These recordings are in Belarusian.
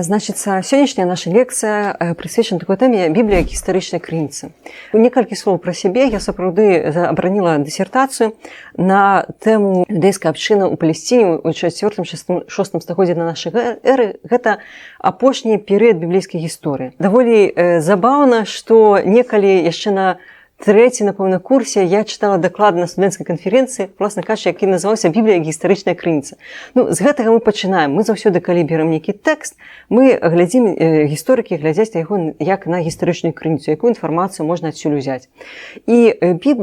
Значыцца, сённяшняя наша лекцыя прысвечана такой тэме Біблія як гістарычнай крыніцы. Некалькі слоў пра сябе. Я сапраўды абараніла дысертацыю на тэму іўдэйскай абшчыны ў Палесціне ў 4-6 стагоддзі да нашай эры. Гэта апошні перыяд біблейскай гісторыі. Даволі забаўна, што некалі яшчэ на трэці, напэўна, курсе я чытала даклад на студэнцкай канферэнцыі, власна кажучы, які называўся «Біблія як гістарычная крыніца». Ну, з гэтага мы пачынаем. Мы заўсёды, калі берам нейкі тэкст, мы глядзім, гісторыкі глядзяць на яго як на гістарычную крыніцу, якую інфармацыю можна адсюль узяць. І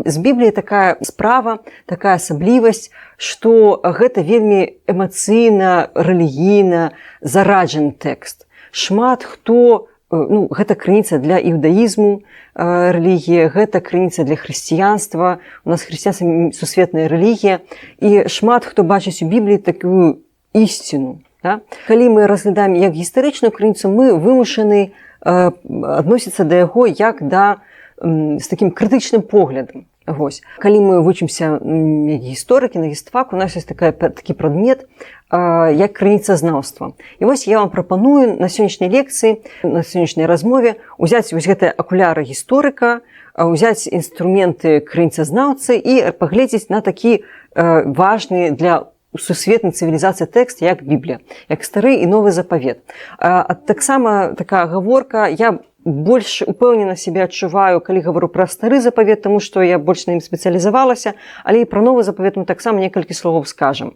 з Бібліі такая справа, такая асаблівасць, што гэта вельмі эмацыйна, рэлігійна зараджаны тэкст. Шмат хто, гэта крыніца для іўдаізму, рэлігія, гэта крыніца для хрысціянства. У нас хрысціянства сусветная рэлігія. І шмат хто бачыць у Бібліі такую ісціну. Да? Калі мы разглядаем як гістарычную крыніцу, мы вымушаны адносіцца да яго як да з такім крытычным поглядам. Вось. Калі мы вучымся як гісторыкі на гістфак, у нас ёсць такі прадмет як крыніцазнаўства. І вось я вам прапаную на сённяшняй лекцыі, на сённяшняй размове узяць вось гэтыя акуляры гісторыка, узяць інструменты крыніцазнаўцы і паглядзець на такі важны для сусветнай цывілізацыі тэкст, як Біблія, як стары і новы запавет. Таксама такая гаворка, я больш упэўнена сябе адчуваю, калі гавару пра стары запавет, таму што я больш на ім спецыялізавалася, але і пра новы запавет мы таксама некалькі словаў скажам.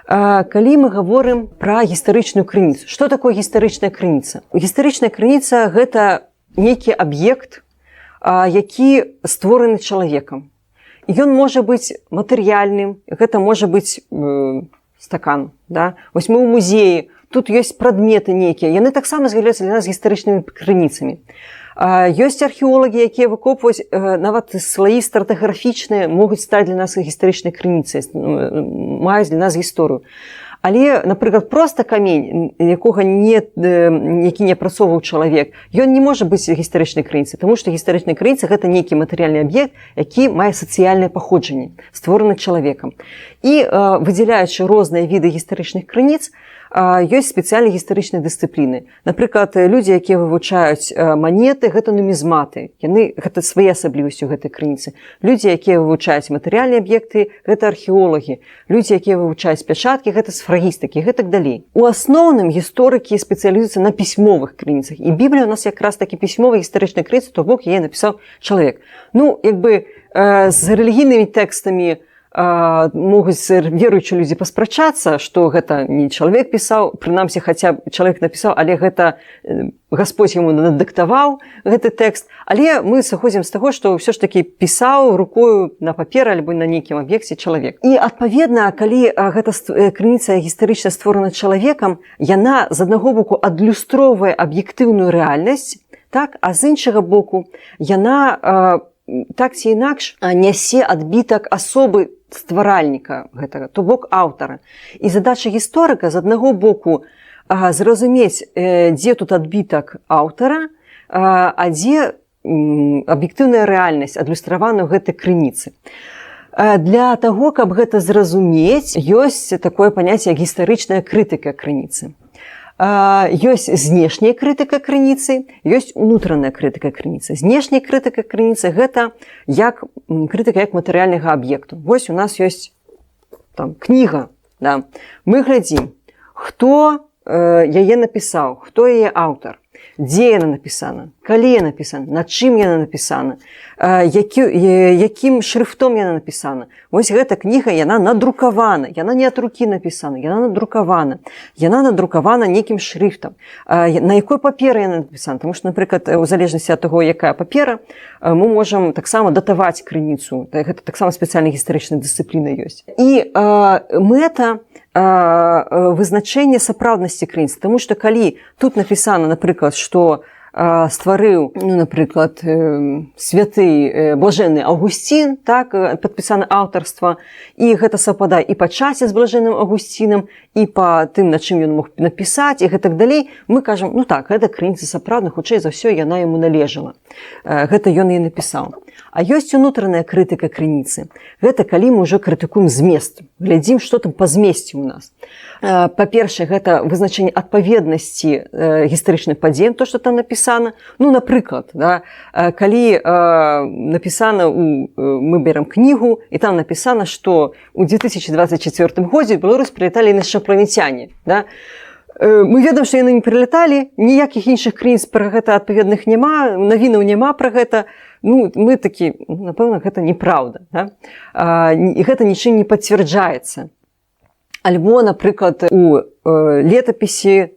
Калі мы гаворым пра гістарычную крыніцу. Што такое гістарычная крыніца? Гістарычная крыніца – гэта нейкі аб'ект, які створаны чалавекам. Ён можа быць матэрыяльным, гэта можа быць стакан. Да? Вось мы ў музеі, тут ёсць прадметы нейкія, яны таксама з'яўляюцца для нас гістарычнымі крыніцамі. Ёсць археолагі, якія выкопваюць, нават слаі стратаграфічныя могуць стаць для нас гістарычнай крыніцай, маюць для нас гісторыю. Але, напрыклад, проста камень, які не апрацоўваў чалавек, ён не можа быць гістарычнай крыніцай, таму што гістарычная крыніца – гэта нейкі матэрыяльны аб'ект, які мае сацыяльнае паходжанне, створаны чалавекам. І выдзяляючы розныя віды гістарычных крыніц, ёсць спецыяльныя гістарычныя дысцыпліны. Напрыклад, людзі, якія вывучаюць манеты, гэта нумізматы. Гэта свае асаблівасці ў гэтай крыніцы. Людзі, якія вывучаюць матэрыяльныя аб'екты, гэта археолагі. Людзі, якія вывучаюць пячаткі, гэта сфрагістыкі, гэтак далей. У асноўным гісторыкі спецыялізуюцца на пісьмовых крыніцах. І Біблія у нас якраз такі пісьмовая гістарычная крыніца, то бок яе напісаў чалавек. Ну, з рэлігійнымі тэкстамі могуць веруючыя людзі паспрачацца, што гэта не чалавек пісаў, прынамсі, хаця чалавек напісаў, але гэта Гасподзь яму надыктаваў гэты тэкст. Але мы сыходзім з таго, што ўсё ж такі пісаў рукою на паперы альбо на нейкім аб'екце чалавек. І, адпаведна, калі гэта крыніца гістарычна створана чалавекам, яна з аднаго боку адлюстроўвае аб'ектыўную рэальнасць, так, а з іншага боку яна так ці інакш нясе адбітак асобы стваральніка гэтага, то бок аўтара. І задача гісторыка з аднаго боку зразумець, дзе тут адбітак аўтара, а дзе аб'ектыўная рэальнасць адлюстравана ў гэтай крыніцы. Для таго, каб гэта зразумець, ёсць такое паняцце як гістарычная крытыка крыніцы. Ёсць знешняя крытыка крыніцы, ёсць унутраная крытыка крыніцы. Знешняя крытыка крыніцы – гэта крытыка як матэрыяльнага аб'екту. Вось у нас ёсць кніга. Да. Мы глядзім, хто яе напісаў, хто яе аўтар, дзе яна напісана, калі яна напісана, над чым яна напісана, якім шрыфтом яна напісана. Вось гэта кніга, яна надрукавана, яна не ад рукі напісана, яна надрукавана нейкім шрыфтам. На якой паперы яна напісана? Таму што, напрыклад, у залежнасці ад таго, якая папера, мы можам таксама датаваць крыніцу. Гэта таксама спецыяльная гістарычная дысцыпліна ёсць. І мэта вызначэнне сапраўднасці крыніцы. Таму што калі тут напісана, напрыклад, што стварыў, напрыклад, святы блажэнны Аўгусцін, так, падпісана аўтарства, і гэта саўпадае і па часе з блажэнным Аўгусцінам, і па тым, на чым ён мог напісаць, і гэтак далей, мы кажам, ну так, гэта крыніца сапраўдна, хутчэй за ўсё, яна яму належала. Гэта ён і напісаў. А ёсць унутраная крытыка крыніцы. Гэта калі мы ўжо крытыкуем змест. Глядзім, што там па змесце ў нас. Па-першае, гэта вызначэнне адпаведнасці гістарычных падзей, то, што там напісана. Ну, напрыклад, да, калі напісана, мы берем кнігу, і там напісана, што ў 2024 годзе Беларусь прылеталі іншапланецяне. Да? Мы ведаем, што яны не прылеталі, ніякіх іншых крыніц пра гэта адпаведных няма, навінаў няма пра гэта. Ну, мы такі, напэўна, гэта неправда. Да? І гэта нічым не пацвярджаецца. Альбо, напрыклад, у летапісы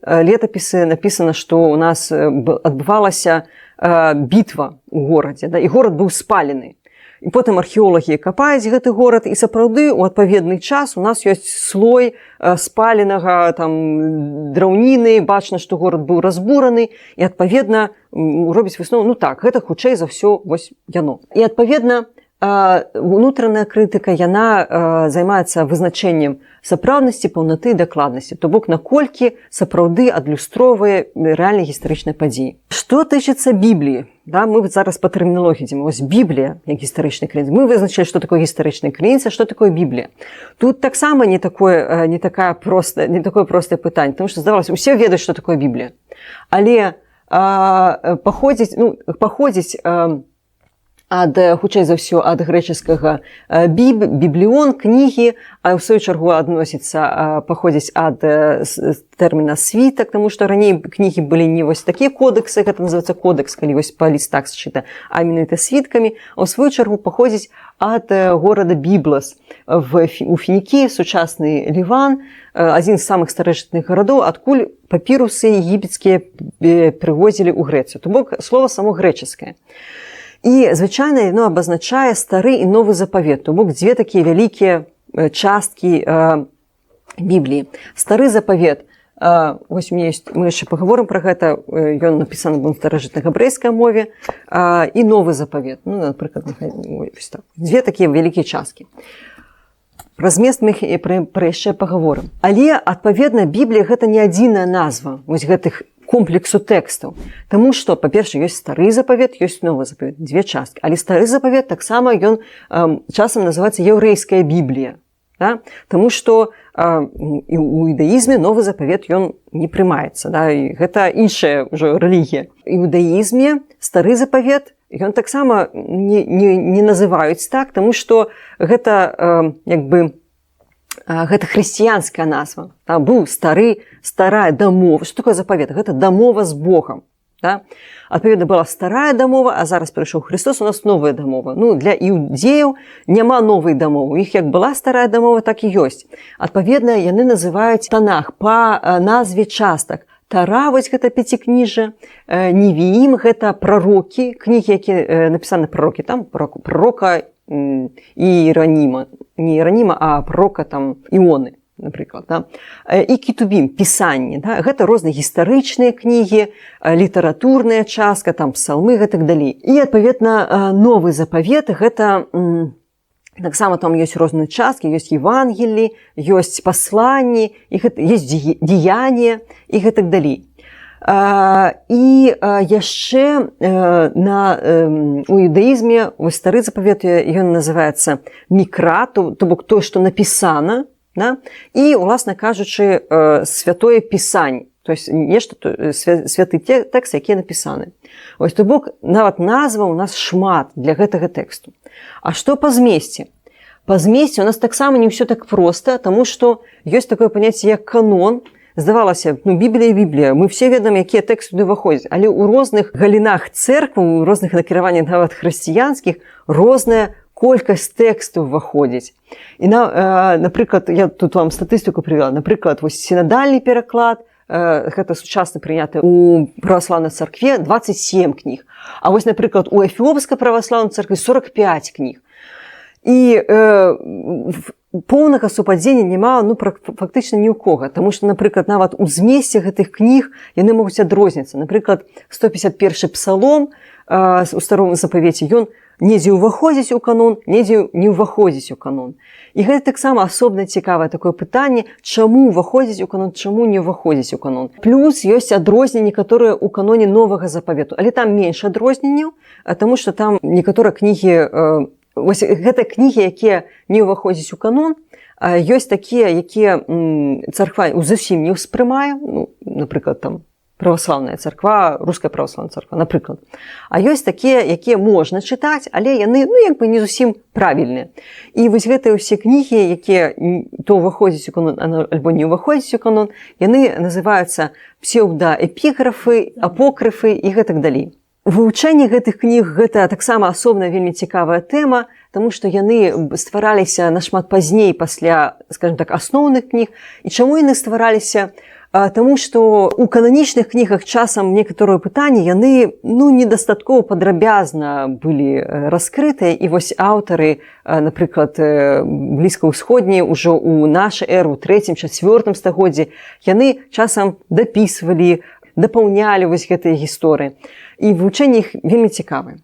напісана, што ў нас адбывалася бітва ў горадзе, да? І горад быў спалены. І потым археолагі капаюць гэты горад, і сапраўды ў адпаведны час у нас ёсць слой спаленага там драўніны, бачна, што горад быў разбураны, і адпаведна робіць выснову, ну так, гэта хутчэй за ўсё вось яно. І адпаведна унутраная крытыка, яна займаецца вызначэннем сапраўднасці, паўнаты і дакладнасці, то бок наколькі сапраўды адлюстроўвае рэальныя гістарычныя падзеі. Што тычыцца Бібліі, да, мы зараз па тэрміналогіі ідзем. Вось Біблія як гістарычная крыніца. Мы вызначылі, што такое гістарычная крыніца, што такое Біблія. Тут таксама не такое простае пытанне, тому што здавалася, усе ведаюць, што такое Біблія. Але паходзіць хутчэй за ўсё ад грэчаскага бібліон, кнігі, а ў сваю чаргу паходзіць ад тэрміна світак, таму што раней кнігі былі не вось такія кодексы, гэта называецца кодекс, калі вось па лістах сшыта, а менавіта світкамі, а ў сваю чаргу паходзіць ад горада Біблас у Фінікіі, сучасны Ліван, адзін з самых старэчных гарадоў, адкуль папірусы егіпецкія прывозілі ў Грэцыю. То бок слова само грэчаскае. І, звычайна, яно абазначае стары і новы запавет. То бок дзве такія вялікія часткі Бібліі. Стары запавет, вось у меня ёсць, мы яшчэ пагаворым пра гэта, ён напісаны быў на старажытна-габрэйскай мове, і новы запавет. Ну, напрыклад, дзве такія вялікія часткі. Пра змест мы пра яшчэ пагаворым. Але, адпаведна, Біблія гэта не адзіная назва вось гэтых комплексу тэкстаў. Таму што, па-першае, ёсць стары запавет, ёсць новы запавет, дзве часткі. Але стары запавет таксама ён часам называецца яўрэйская Біблія. Да? Таму што у іудаізме новы запавет ён не прымаецца. Да? І гэта іншая ўжо рэлігія. У іудаізме стары запавет ён таксама не называюць так, таму што гэта гэта хрысціянская назва. Там быў старая дамова. Што такое запавет? Гэта дамова з Богам. Да? Адпаведна, была старая дамова, а зараз прыйшоў Христос, у нас новая дамова. Ну, для іудзеяў няма новай дамовы. У іх як была старая дамова, так і ёсць. Адпаведна, яны называюць Танах па назве частак. Тара, вось гэта пяцікніжжа, Невіім, гэта прарокі, кнігі, якія напісаны прарокі, там прарока Іераніма, не Іераніма, а пророка там Іоны, напрыклад, да? І Кетубім, пісанні, да? Гэта розныя гістарычныя кнігі, літаратурная частка, там псалмы, гэтак далей. І, адпаведна, новы запавет, гэта таксама там ёсць розныя часткі, ёсць Евангелі, ёсць пасланні, ёсць дзеянні і гэтак далей. І яшчэ у іудаізме стары запавет ён называецца мікра, то бок тое, што напісана, да? І, уласна кажучы, святое пісанне, то есть нешта святы тэкст, які напісаны. Ось то бок нават назва у нас шмат для гэтага тэксту. А што па змесце? Па змесце у нас таксама не ўсё так проста, таму што ёсць такое паняцце як канон. Здавалася, Біблія і Біблія, мы все ведаем, якія тэксты туды ўваходзяць, але ў розных галінах цэркваў, у розных накіраваннях нават хрысціянскіх, розная колькасць тэкстаў ўваходзіць. І, напрыклад, я тут вам статыстыку прывяла, напрыклад, вось сінадальны пераклад, гэта сучасна прыняты у праваслаўнай царкве 27 кніг, а вось, напрыклад, у эфіопскай праваслаўнай царкве 45 кніг. І поўнага супадзення няма фактычна ні ў кога, таму што, напрыклад, нават у змесце гэтых кніг яны могуць адрозніцца. Напрыклад, 151 псалом у старым запавеце, ён недзе ўваходзіць у канон, недзе не ўваходзіць у канон. І гэта таксама асобна цікавае такое пытанне, чаму ўваходзіць у канон, чаму не ўваходзіць у канон. Плюс ёсць адрозненні, которые ў каноне новага запавету, але там менш адрозненняў, таму што там некаторыя кнігі, вось гэта кнігі, якія не ўваходзяць у канон, ёсць такія, якія царква зусім не ўспрымае, ну, напрыклад, там праваслаўная царква, руская праваслаўная царква, напрыклад. А ёсць такія, якія можна чытаць, але яны, ну, як бы не зусім правільныя. І вось гэтыя ўсе кнігі, якія то ўваходзяць у канон, альбо не ўваходзяць у канон, яны называюцца псеўдаэпіграфы, апокрыфы і гэтак далей. Вывучэнне гэтых кніг гэта таксама асобна вельмі цікавая тэма, таму што яны ствараліся нашмат пазней пасля, скажем так, асноўных кніг. І чаму яны ствараліся? Таму што ў кананічных кнігах часам некаторыя пытанні яны, ну, недастаткова падрабязна былі раскрытыя, і вось аўтары, напрыклад, блізкаўсходнія ўжо ў нашу эру, 3-4 стагоддзі, яны часам дапісвалі, дапаўнялі вось гэтыя гісторыі. І вывучэнне іх вельмі цікавае.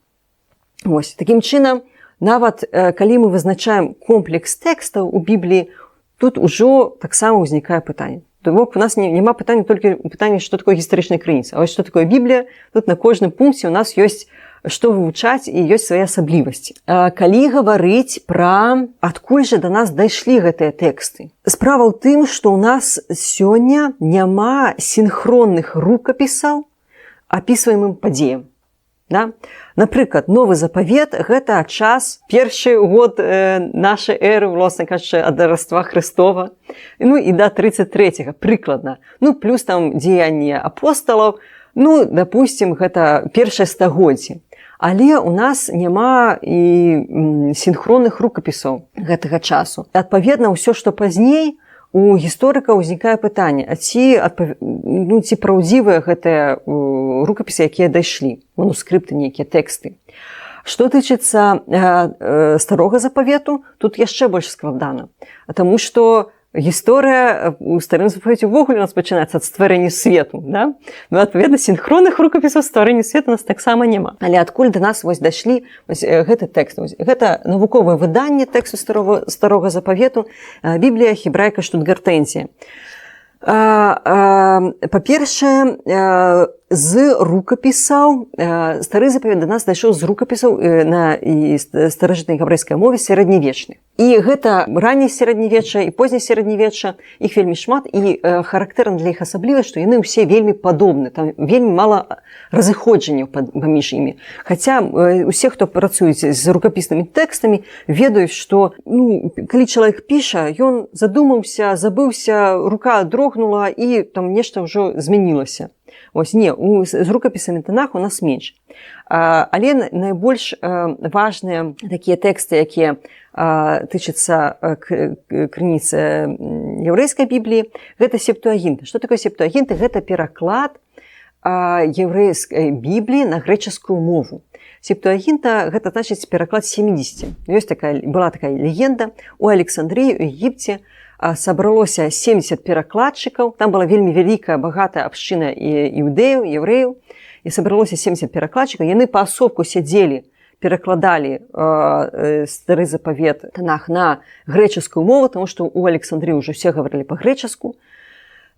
Вось, такім чынам, нават калі мы вызначаем комплекс тэкстаў у Бібліі, тут ужо таксама ўзнікае пытанне. То бок у нас няма пытання толькі пытання, што такое гістарычная крыніца. А вось што такое Біблія, тут на кожным пункце у нас ёсць што вывучаць і ёсць свае асаблівасці. Калі гаварыць пра адкуль жа да нас дайшлі гэтыя тэксты. Справа ў тым, што ў нас сёння няма сінхронных рукапісаў апісваемым падзеям. Да? Напрыклад, новы запавет – гэта час, першы год нашай эры, власна кажучы, ад Раства Хрыстова, ну і да 33-го, прыкладна. Ну, плюс там дзеянні апосталаў, ну, допустим, гэта першае стагоддзе. Але у нас няма і сінхронных рукапісаў гэтага часу. Адпаведна, ўсё, што пазней, у гісторыка ўзнікае пытанне, а ці праўдзівыя гэтыя рукапісы, якія дайшлі, манускрыпты, нейкія тэксты. Што тычыцца старога запавету, тут яшчэ больш складана, таму што гісторыя у старым запавеце ўвогуле у нас пачынаецца ад стварэння свету. Да? Ну, адпаведна, сінхронных рукапісаў стварэння свету у нас таксама няма. Але адкуль да нас вось дайшлі гэты тэкст? Гэта навуковае выданне тэксту старога запавету Біблія хебрайка Штутгартензія. Па-першае, з рукапісаў, стары запавет да нас дайшоў з рукапісаў на старажытнай габрэйскай мове сярэднявечных. І гэта ранняе сярэднявечча і позняе сярэднявечча, іх вельмі шмат, і характэрна для іх асаблівасць, што яны ўсе вельмі падобны, там вельмі мала разыходжанняў паміж імі. Хаця усе, хто працуюць з рукапіснымі тэкстамі, ведаюць, што калі чалавек піша, ён задумаўся, забыўся, рука дрогнула і там нешта ўжо змянілася. Ось, не, з рукапісамі тонах у нас менш. Але найбольш важныя такія тэксты, якія тычацца крыніцы яўрэйскай Бібліі, гэта септуагінта. Што такое септуагінта? Гэта пераклад яўрэйскай Бібліі на грэчаскую мову. Септуагінта – гэта значыць пераклад 70. Была такая легенда. У Александрыі, у Егіпце сабралося 70 перакладчыкаў. Там была вельмі вялікая, багатая абшчына іўдэяў, яўрэяў. І сабралося 70 перакладчыкаў. Яны паасобку сядзелі, перакладалі стары запавет Танах на грэчаскую мову, таму што ў Александрыі ўжо ўсе гаварылі па-грэчаску.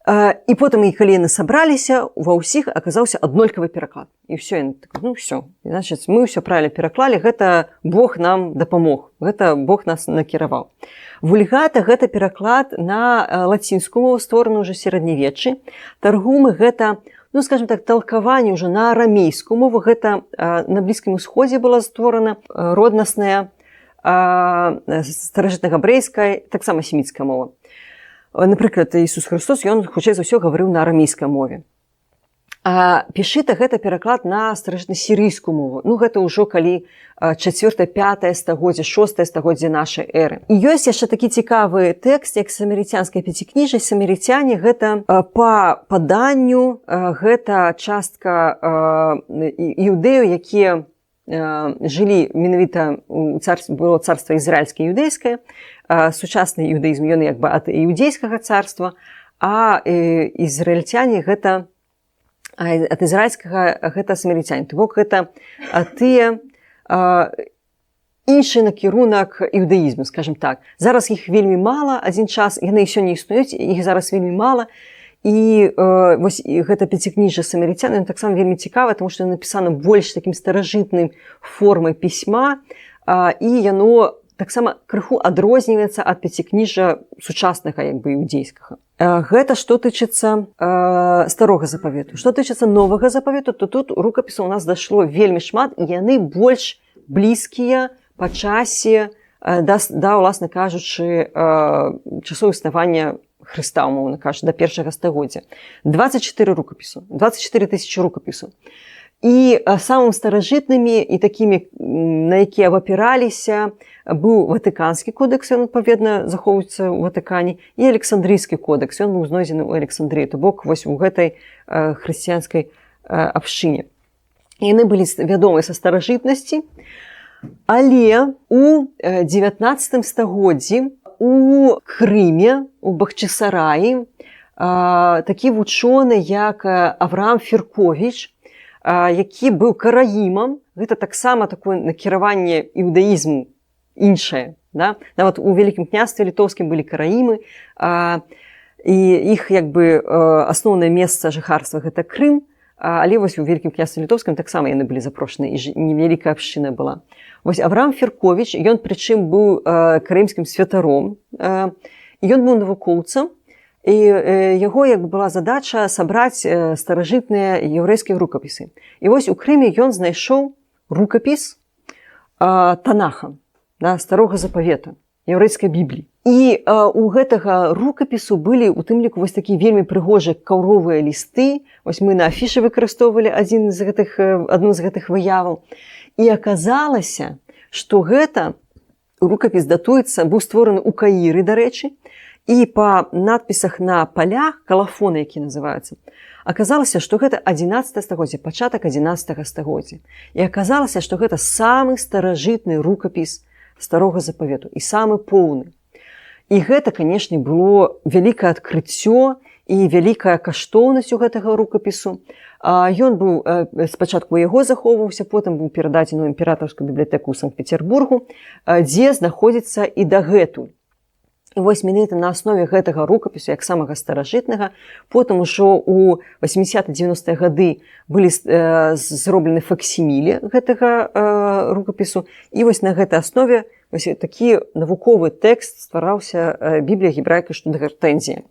І потым, калі яны сабраліся, ва ўсіх аказаўся аднолькавы пераклад. І ўсё, яны так, ўсё. Значыць, мы ўсё правільна пераклалі, гэта Бог нам дапамог, гэта Бог нас накіраваў. Вульгата – гэта пераклад на лацінскую мову, створаны ўжо сярэднявеччы. Таргумы – гэта, скажем так, талкаванне ўжо на арамейскую мову. Гэта на Блізкім Усходзе была створана роднасная старажытнагабрэйская, таксама семіцкая мова. Напрыклад, Ісус Христос, ён хутчэй за ўсё гаварыў на арамейскай мове. Пішыта – гэта пераклад на старажытна-сірыйскую мову. Гэта ўжо калі 4-5 стагоддзе, 6 стагоддзе нашай эры. І ёсць яшчэ такі цікавы тэкст, як самарыцянскае пяцікніжжа. Самарыцяне – гэта па паданню, гэта частка іўдэяў, якія жылі менавіта у было царства ізраільскае і іўдэйскае. Сучасны іўдэізм, ён як бы ад іўдзейскага царства, а ізраільцяне – гэта ад ізраільскага гэта самарыцяне. То бок гэта тыя іншы накірунак іудаізму, скажем так. Зараз іх вельмі мала, адзін час, яны сёння існуюць, іх зараз вельмі мала. І вось гэта пяцікніжжа самарыцян, ён таксама вельмі цікавы, таму што яно напісана больш такім старажытным формай пісьма, і яно таксама крыху адрозніваецца ад пяцікніжжа сучаснага як бы іудзейскага. Гэта што тычыцца старога запавету. Што тычыцца новага запавету, то тут рукапісаў у нас дашло вельмі шмат, і яны больш блізкія па часе да, уласна кажучы, часоў існавання Хрыста, умоўна кажучы, да першага стагоддзя. 24 рукапісу, 24 тысячы рукапісу. І самым старажытнымі і такімі, на якія абапіраліся, быў Ватыканскі кодэкс, ён адпаведна захоўваецца ў Ватыкане, і Александрійскі кодэкс, ён быў знойдзены ў Александрыі, то бок вось у гэтай хрысціянскай абшчыне. Яны былі вядомыя са старажытнасці, але у 19 стагоддзі у Крыме, у Бахчисараі, такі вучоны, як Авраам Ферковіч, які быў караімам, гэта таксама такое накіраванне іудаізму іншае. Да? Нават у Вялікім княстве літоўскім былі караімы, і іх як бы асноўнае месца жыхарства гэта Крым, але вось у Вялікім княстве літоўскім таксама яны былі запрошаны, і невялікая абшчына была. Вось Авраам Ферковіч, ён прычым быў караімскім святаром, і ён быў навукоўцам, і яго як была задача сабраць старажытныя яўрэйскія рукапісы. І вось у Крыме ён знайшоў рукапіс Танаха, да, старога запавета, яўрэйскай бібліі. І у гэтага рукапісу былі у тым ліку вось такія вельмі прыгожыя каўровыя лісты. Вось мы на афішы выкарыстоўвалі адну з гэтых выяваў. І аказалася, што гэта рукапіс датуецца, быў створаны ў Каіры, дарэчы, і па надпісах на палях, калафоны, якія называюцца, аказалася, што гэта 11 стагоддзя, пачатак 11 стагоддзя. І аказалася, што гэта самы старажытны рукапіс старога запавету і самы поўны. І гэта, канешне, было вялікае адкрыццё і вялікая каштоўнасць у гэтага рукапісу. Ён быў, спачатку яго захоўваўся, потым быў перададзены ў імператарскую бібліятэку ў Санкт-Петербургу, дзе знаходзіцца і дагэтуль. І вось менавіта на аснове гэтага рукапісу, як самага старажытнага, потым ужо ў 80-90-е гады былі зроблены факсіміле гэтага рукапісу, і вось на гэтай аснове вось такі навуковы тэкст ствараўся Біблія гебрайка Штутгартензія.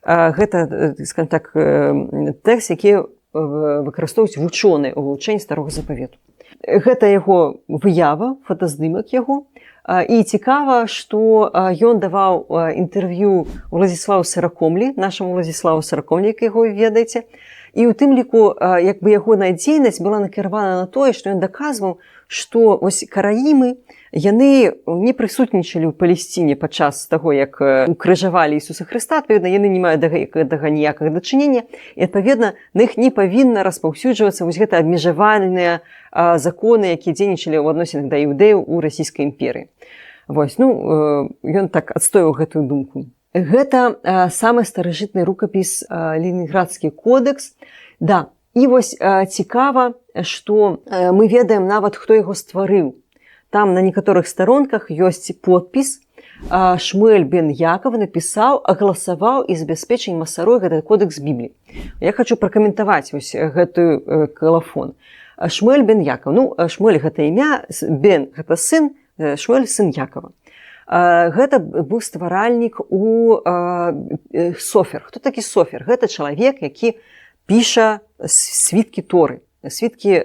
Гэта, скажем так, тэкст, які выкарыстоўваюць вучоныя ў вывучэнні старога запавету. Гэта яго выява, фотаздымак яго. І цікава, што ён даваў інтэрв'ю Владзіславу Сыракомлі, нашаму Владзіславу Сыракомлі, як яго ведаеце. І ў тым ліку, як бы ягоная дзейнасць была накіравана на тое, што ён даказваў, што вось караімы, яны не прысутнічалі ў Палесціне падчас таго, як укрыжавалі Ісуса Хрыста, адпаведна, яны не маюць да гэтага ніякага дачынення, і, адпаведна, на іх не павінна распаўсюджвацца вось гэта абмежавальныя законы, якія дзейнічалі ў адносінах да іўдэяў у расійскай імперыі. Вось, ён так адстойваў гэтую думку. Гэта самы старажытны рукапіс Ленінградскі кодэкс. Да, і вось цікава, што мы ведаем нават, хто яго стварыў. Там на некаторых старонках ёсць подпіс. Шмуэль бен Яков напісаў, агаласаваў і забяспечыў Масарой гэты кодэкс Бібліі. Я хочу пракаментаваць вось гэтую калафон. Шмуэль бен Яков. Шмуэль гэта імя, бен гэта сын, Шмуэль сын Якова. Гэта быў стваральнік у Софер. Хто такі Софер? Гэта чалавек, які піша світкі Торы, світкі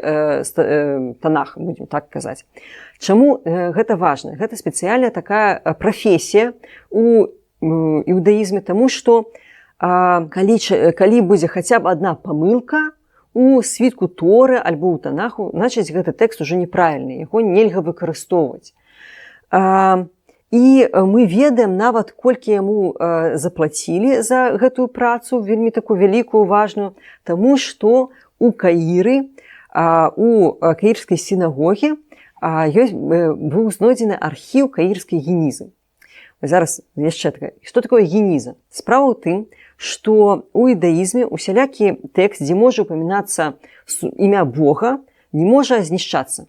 Танах, будзем так казаць. Чаму гэта важна? Гэта спецыяльная такая прафесія у іудаізме, таму што калі будзе хаця б адна памылка у світку Торы альбо ў Танаху, значыць гэты тэкст ужо неправільны, яго нельга выкарыстоўваць. І мы ведаем нават, колькі яму заплацілі за гэтую працу, вельмі такую вялікую, важную, таму што у Каіры, у каірскай сінагогі быў знойдзены архіў каірскай генізы. Зараз яшчэ такая. Што такое геніза? Справа ў тым, што у іудаізме усялякі тэкст, дзе можа упамінацца імя Бога, не можа знішчацца.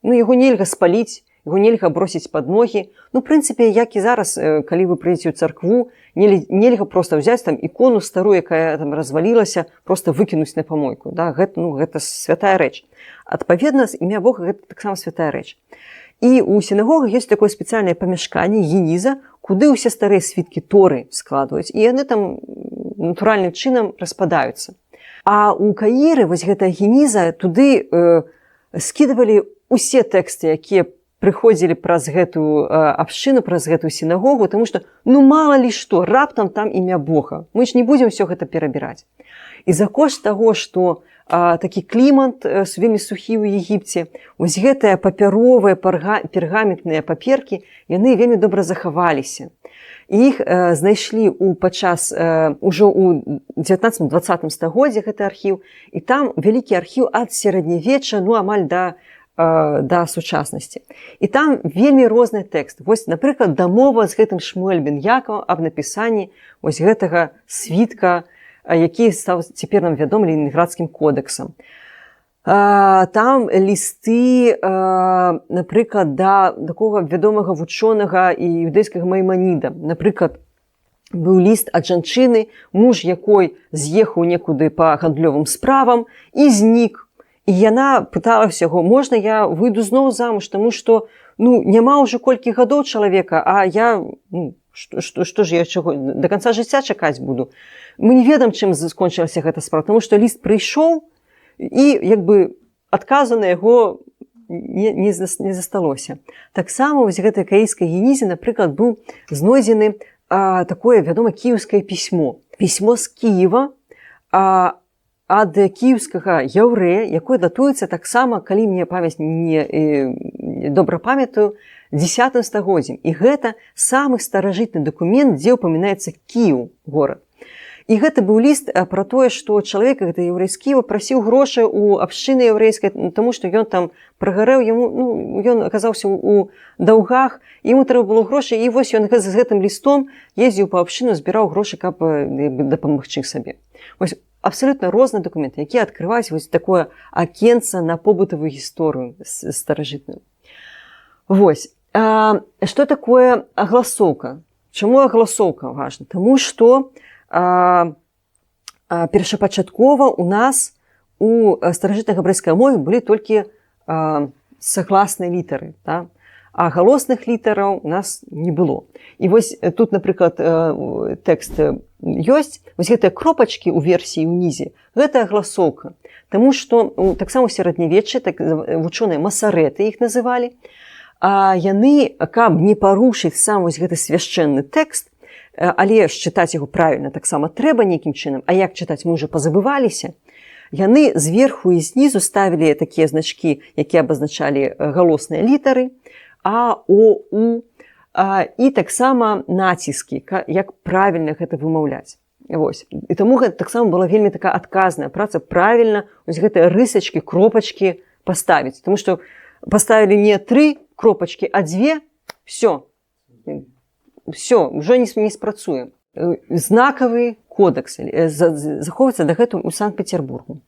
Яго нельга спаліць, яго нельга бросіць пад ногі. Ну, в прынцыпе, як і зараз, калі вы прыйдзеце ў царкву, нельга проста ўзяць там ікону старую, якая там развалілася, проста выкінуць на памойку. Да? Гэта святая рэч. Адпаведна, імя Бога гэта таксама святая рэч. І ў сінагогах ёсць такое спецыяльнае памяшканне, геніза, куды ўсе старыя світкі Торы складваюць, і яны там натуральным чынам распадаюцца. А ў Каіры вось гэтая геніза, туды скідывалі ўсе тэксты, якія прыходзілі праз гэтую абшчыну, праз гэтую сінагогу, таму што, ну, мала ли што, раптам там імя Бога. Мы ж не будзем ўсё гэта перабіраць. І за кошт таго, што такі клімат вельмі сухі ў Егіпце, вось гэтыя папяровыя пергаментныя паперкі, яны вельмі добра захаваліся. Іх знайшлі падчас ужо ў 19-20 стагоддзі гэты архіў, і там вялікі архіў ад сярэднявечча, ну, амаль да сучаснасці. І там вельмі розныя тэксты. Вось, напрыклад, дамова з гэтым Шмуэль бен Якаў аб напісанні вось гэтага світка, які стаў цяпер нам вядомы Ленінградскім кодэксам. Там лісты, напрыклад, да такога вядомага вучонага і юдэйскага Майманіда. Напрыклад, быў ліст ад жанчыны, муж якой з'ехаў некуды па гандлёвым справам і знік. І яна пыталася яго, можна я выйду зноў замуж, таму што, ну, няма ўжо колькі гадоў чалавека, а я, ну, што ж я да канца жыцця чакаць буду. Мы не ведаем, чым скончылася гэта справа, таму што ліст прыйшоў, і як бы адказу на яго не засталося. Таксама вось гэтай каірскай генізе, напрыклад, быў знойдзены такое вядома кіеўскае пісьмо. Пісьмо з Кіева ад кіеўскага яўрэя, якое датуецца таксама, калі мне памяць не добра памятаю, 10 стагоддзям. І гэта самы старажытны дакумент, дзе ўпамінаецца Кіеў, горад. І гэта быў ліст пра тое, што чалавек, гэта яўрэй з Кіева, прасіў грошы ў абшчыны яўрэйскай, таму што ён там прагарэў, ён аказаўся ў даўгах, яму трэба было грошы, і вось ён з гэтым лістом ездзіў па абшчыну, збіраў грошы, каб дапамагчы сабе. Вось абсалютна розныя дакументы, якія адкрываюць вось такое акенца на побытавую гісторыю старажытную. Вось. Што такое агласоўка? Чаму агласоўка важна? Таму што першапачаткова у нас у старажытнай габрэйскай мове былі толькі сагласныя літары, да? А галосных літараў у нас не было. І вось тут, напрыклад, тэкст ёсць, вось гэтыя кропачкі ў версіі ўнізе, гэта агласоўка. Таму што таксама ў сярэднявеччы вучоныя масарэты іх называлі, а яны, каб не парушыць сам вось гэты свяшчэнны тэкст, але ж чытаць яго правільна таксама трэба нейкім чынам, а як чытаць мы ўжо пазабываліся, яны зверху і знізу ставілі такія значкі, якія абазначалі галосныя літары, А, О, У, і таксама націскі, як правільна гэта вымаўляць. Вось. І таму гэта таксама была вельмі такая адказная праца, правільна вось гэтыя рысачкі, кропачкі паставіць. Таму што паставілі не 3 кропачкі, а 2, все, ўжо не спрацуе. Знакавы кодэкс захоўваецца дагэтуль у Санкт-Петербургу.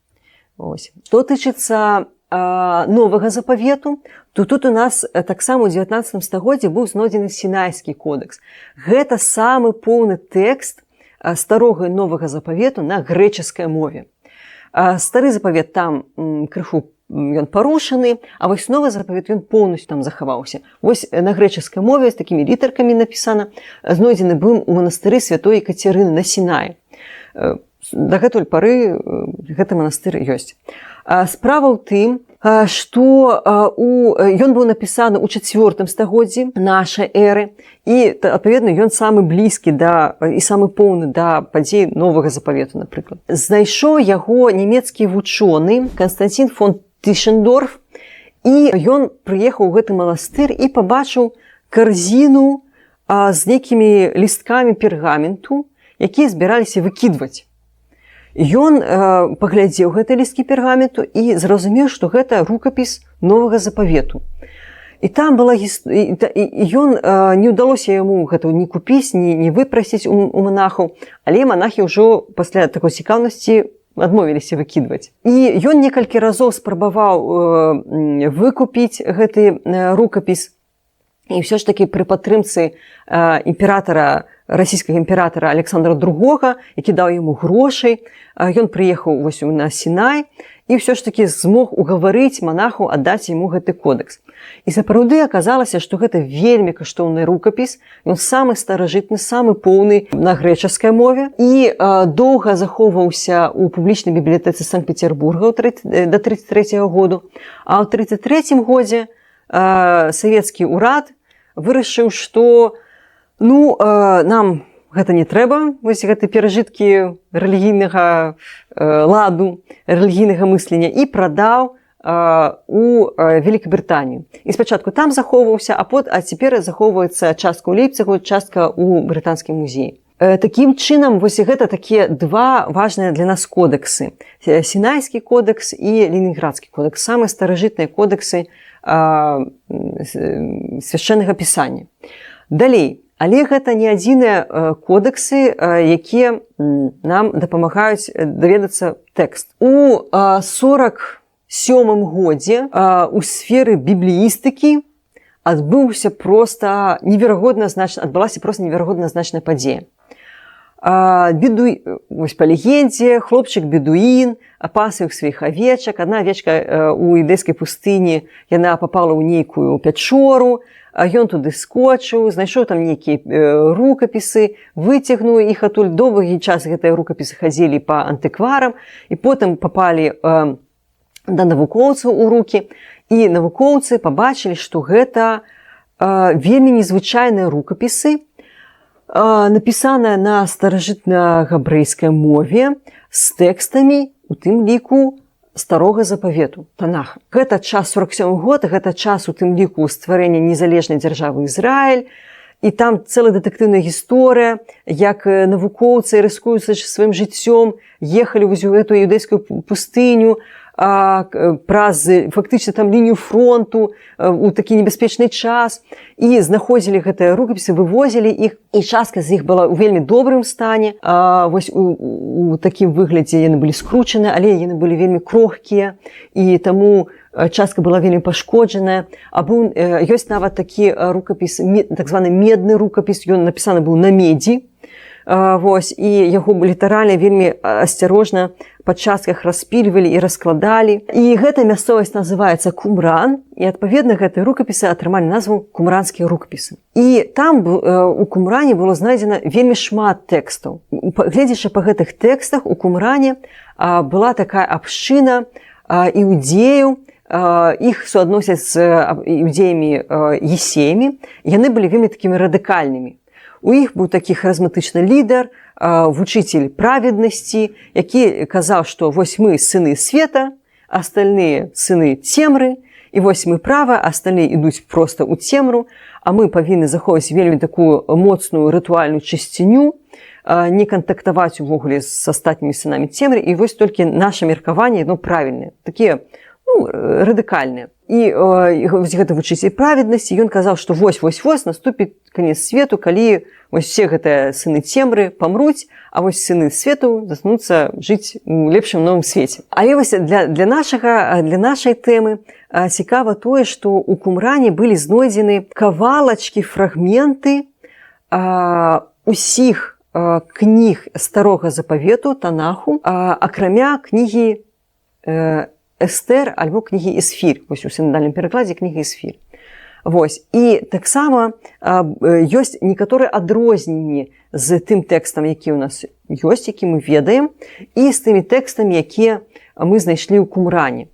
Што тычыцца новага запавету, то тут у нас таксама ў 19 стагоддзі быў знойдзены Сінайскі кодэкс. Гэта самы поўны тэкст старога і новага запавету на грэчаскай мове. Стары запавет там крыху ён парушаны, а вось новы запавет ён поўнасцю там захаваўся. Вось на грэчаскай мове з такімі літаркамі напісана, знойдзены быў у манастыры святой Екацерыны на Сінаі. Дагэтуль пары гэты манастыр ёсць. Справа ў тым, што ён быў напісаны ў 4 стагоддзі нашай эры, і, адпаведна, ён самы блізкі і самы поўны да падзей новага запавету, напрыклад. Знайшоў яго нямецкі вучоны Константин фон Тышендорф, і ён прыехаў у гэты манастыр і пабачыў карзіну з нейкімі лісткамі пергаменту, якія збіраліся выкідваць. Ён паглядзеў гэты лісткі пергаменту і зразумеў, што гэта рукапіс новага запавету. І там была ён не ўдалося яму гэта не купіць, не выпрасіць у манахаў, але манахі ўжо пасля такой цікаўнасці адмовіліся выкідваць. І ён некалькі разоў спрабаваў выкупіць гэты рукапіс, І ўсё ж такі пры падтрымцы расійскага імператара Александра II, які даў яму грошай, ён прыехаў вось на Сінай і ўсё ж такі змог угаварыць манахаў аддаць яму гэты кодэкс. І сапраўды аказалася, што гэта вельмі каштоўны рукапіс, ён самы старажытны, самы поўны на грэчаскай мове і доўга захоўваўся ў публічнай бібліятэцы Санкт-Петербурга да 1933 году. А ў 1933 годзе савецкі ўрад вырашыў, што нам гэта не трэба, вось гэты перажыткі рэлігійнага ладу, рэлігійнага мыслення, і прадаў у Великабрытанію. І спачатку там захоўваўся, а цяпер захоўваецца частка ў Лейпцигу, частка ў брытанскім музеі. Такім чынам, вось гэта такія два важныя для нас кодэксы. Сінайскі кодэкс і Ленінградскі кодэкс. Самыя старажытныя кодэксы свяшчэннага пісання. Далей, але гэта не адзіныя кодэксы, якія нам дапамагаюць даведацца тэкст. У 1947 годзе у сферы бібліістыкі адбылася проста неверагодна значная падзея. Вось па легендзе, хлопчык-бедуін пасвіў сваіх авечак. Адна авечка у іўдэйскай пустыні, яна папала ў нейкую пячору, ён туды скочыў, знайшоў там нейкія рукапісы, выцягнуў іх адтуль. Доўгі час гэтыя рукапісы хадзілі па антыкварам і потым папалі да навукоўцаў у рукі. І навукоўцы пабачылі, што гэта вельмі незвычайныя рукапісы, напісаная на старажытна-габрэйскай мове з тэкстамі, у тым ліку старога запавету, Танаха. Гэта час 47 год, гэта час у тым ліку стварэння незалежнай дзяржавы Ізраіль, і там цэлая дэтэктыўная гісторыя, як навукоўцы, рыскуючы сваім жыццём, ехалі ў гэту іўдэйскую пустыню, праз фактычна там лінію фронту у такі небяспечны час, і знаходзілі гэтыя рукапісы, вывозілі іх, і частка з іх была ў вельмі добрым стане. Вось у такім выглядзе яны былі скручаны, але яны былі вельмі крохкія, і таму частка была вельмі пашкоджаная. Або ёсць нават такі рукапіс, так званы медны рукапіс, ён напісаны быў на медзі. Вось, і яго літаральна вельмі асцярожна па частках распільвалі і раскладалі. І гэта мясцовасць называецца Кумран, і адпаведна гэтыя рукапісы атрымалі назву кумранскія рукапісы. І там у Кумране было знайдзена вельмі шмат тэкстаў. Гледзячы па гэтых тэкстах, у Кумране была такая абшчына іўдзеяў, іх суадносяць з іўдзеямі есеямі, яны былі вельмі такімі радыкальнымі. У іх быў такі харызматычны лідар, вучитель праведнасці, які казаў, што вось мы сыны света, астальныя сыны цемры, і вось мы права, астальныя ідуць проста ў цемру, а мы павінны захоўваць вельмі такую моцную рытуальную чысціню, не кантактаваць увогуле з астатнімі сынамі цемры, і вось толькі наша меркаванне, правільнае, такія радыкальныя. І гэта вучитель праведнасці, ён казаў, што вось-вось-вось наступіць канец свету, калі вось все гэтыя сыны цемры памруць, а вось сыны свету заснуцца жыць у лепшым новым свеце. Але вось для нашай тэмы цікава тое, што ў Кумране былі знойдзены кавалачкі, фрагменты усіх кніг старога запавету, Танаху, акрамя кнігі Эстэр альбо кнігі Эсфір. Вось у сінодальным перакладзе кніга Эсфір. Вось. І таксама ёсць некаторыя адрозненні з тым тэкстам, які ў нас ёсць, які мы ведаем, і з тымі тэкстамі, якія мы знайшлі ў Кумране.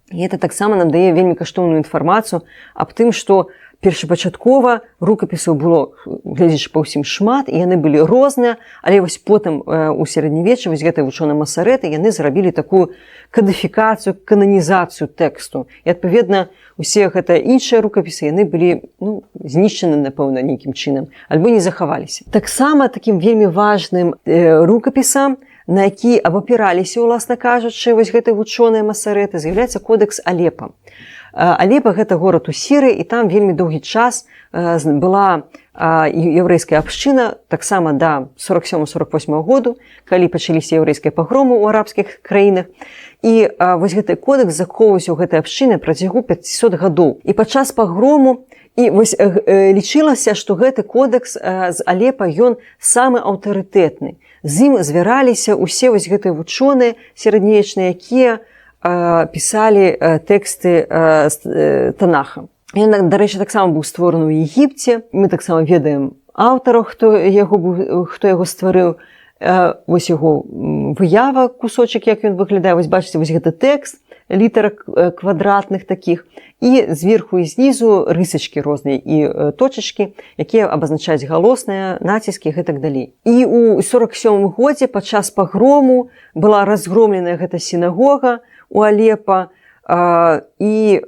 І гэта таксама нам дае вельмі каштоўную інфармацыю аб тым, што першапачаткова рукапісаў было, глядзячы па ўсім, шмат, і яны былі розныя, але вось потым у сярэднявеччы вось гэтыя вучоныя масарэты, яны зрабілі такую кадыфікацыю, кананізацыю тэксту. І адпаведна усе гэтыя іншыя рукапісы, яны былі знішчаны, напэўна, нейкім чынам, альбо не захаваліся. Таксама такім вельмі важным рукапісам, на які абапіраліся, уласна кажучы, вось гэтыя вучоныя масарэты, з'яўляецца кодэкс Алепа. Алепа гэта горад у Сірыі, і там вельмі доўгі час была яўрэйская абшчына, таксама да 47-48 году, калі пачаліся яўрэйскія пагромы ў арабскіх краінах. І вось гэты кодэкс захоўваўся ў гэтай абшчыны працягу 500 гадоў. І падчас пагрому і вось лічылася, што гэты кодэкс з Алепа ён самы аўтарытэтны. З ім звяраліся ўсе вось гэтыя вучоныя сярэднявечныя, якія пісалі тэксты Танаха. Ён, дарэчы, таксама быў створаны ў Егіпце. Мы таксама ведаем аўтараў, хто яго стварыў. Вось яго выява, кусочак, як ён выглядае. Вось бачыце, вось гэты тэкст, літарак квадратных такіх. І зверху і знізу рысачкі розныя і точачкі, якія абазначаюць галосныя, націскі і гэтак далей. І ў 47 годзе падчас пагрому была разгромленая гэта сінагога у Алепа, і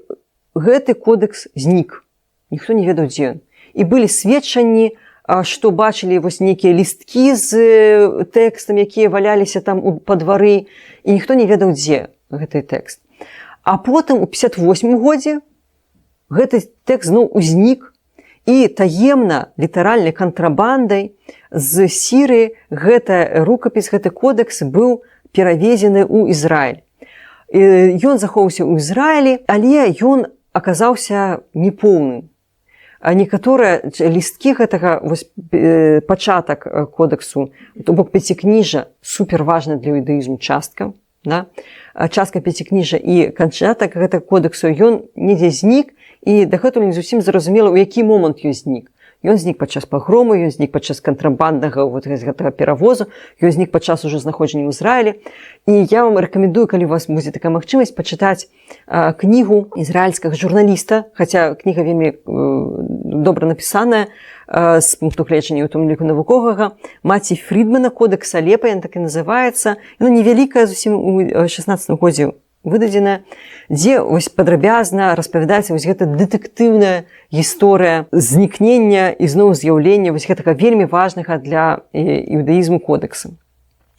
гэты кодэкс знік. Ніхто не ведаў, дзе ён. І былі сведчанні, што бачылі вось нейкія лісткі з тэкстам, якія валяліся там па двары, і ніхто не ведаў, дзе гэты тэкст. А потым у 58 годзе гэты тэкст зноў узнік, і таемна, літаральнай кантрабандай з Сірыі гэты рукапіс, гэты кодэкс быў перавезены ў Ізраіль. Ён захоўваўся ў Ізраілі, але ён аказаўся непоўным. Некаторыя лісткі гэтага пачатак кодэксу, то бок пяцікніжжа, суперважна для іудаізму частка, частка пяцікніжжа і канчатак гэтага кодексу, ён недзе знік, і дагэтуль не зусім зразумела, у які момант ён знік. Ён знік падчас пагрому, ён знік падчас кантрабанднага гэтага перавозу, ён знік падчас ужо знаходжання ў Ізраілі. І я вам рэкамендую, калі у вас будзе такая магчымасць, пачытаць кнігу ізраільскага журналіста, хаця кніга вельмі добра напісаная з пункту гледжання, у том ліку навуковага, Маці Фрідмана, «Кодэкс Алепа», ён так і называецца. Яна невялікая зусім у 16 годзе выдадзеная, дзе вось падрабязна распавядаецца вось гэта дэтэктыўная гісторыя знікнення і зноў з'яўлення вось гэтага вельмі важнага для іудаізму кодэкса,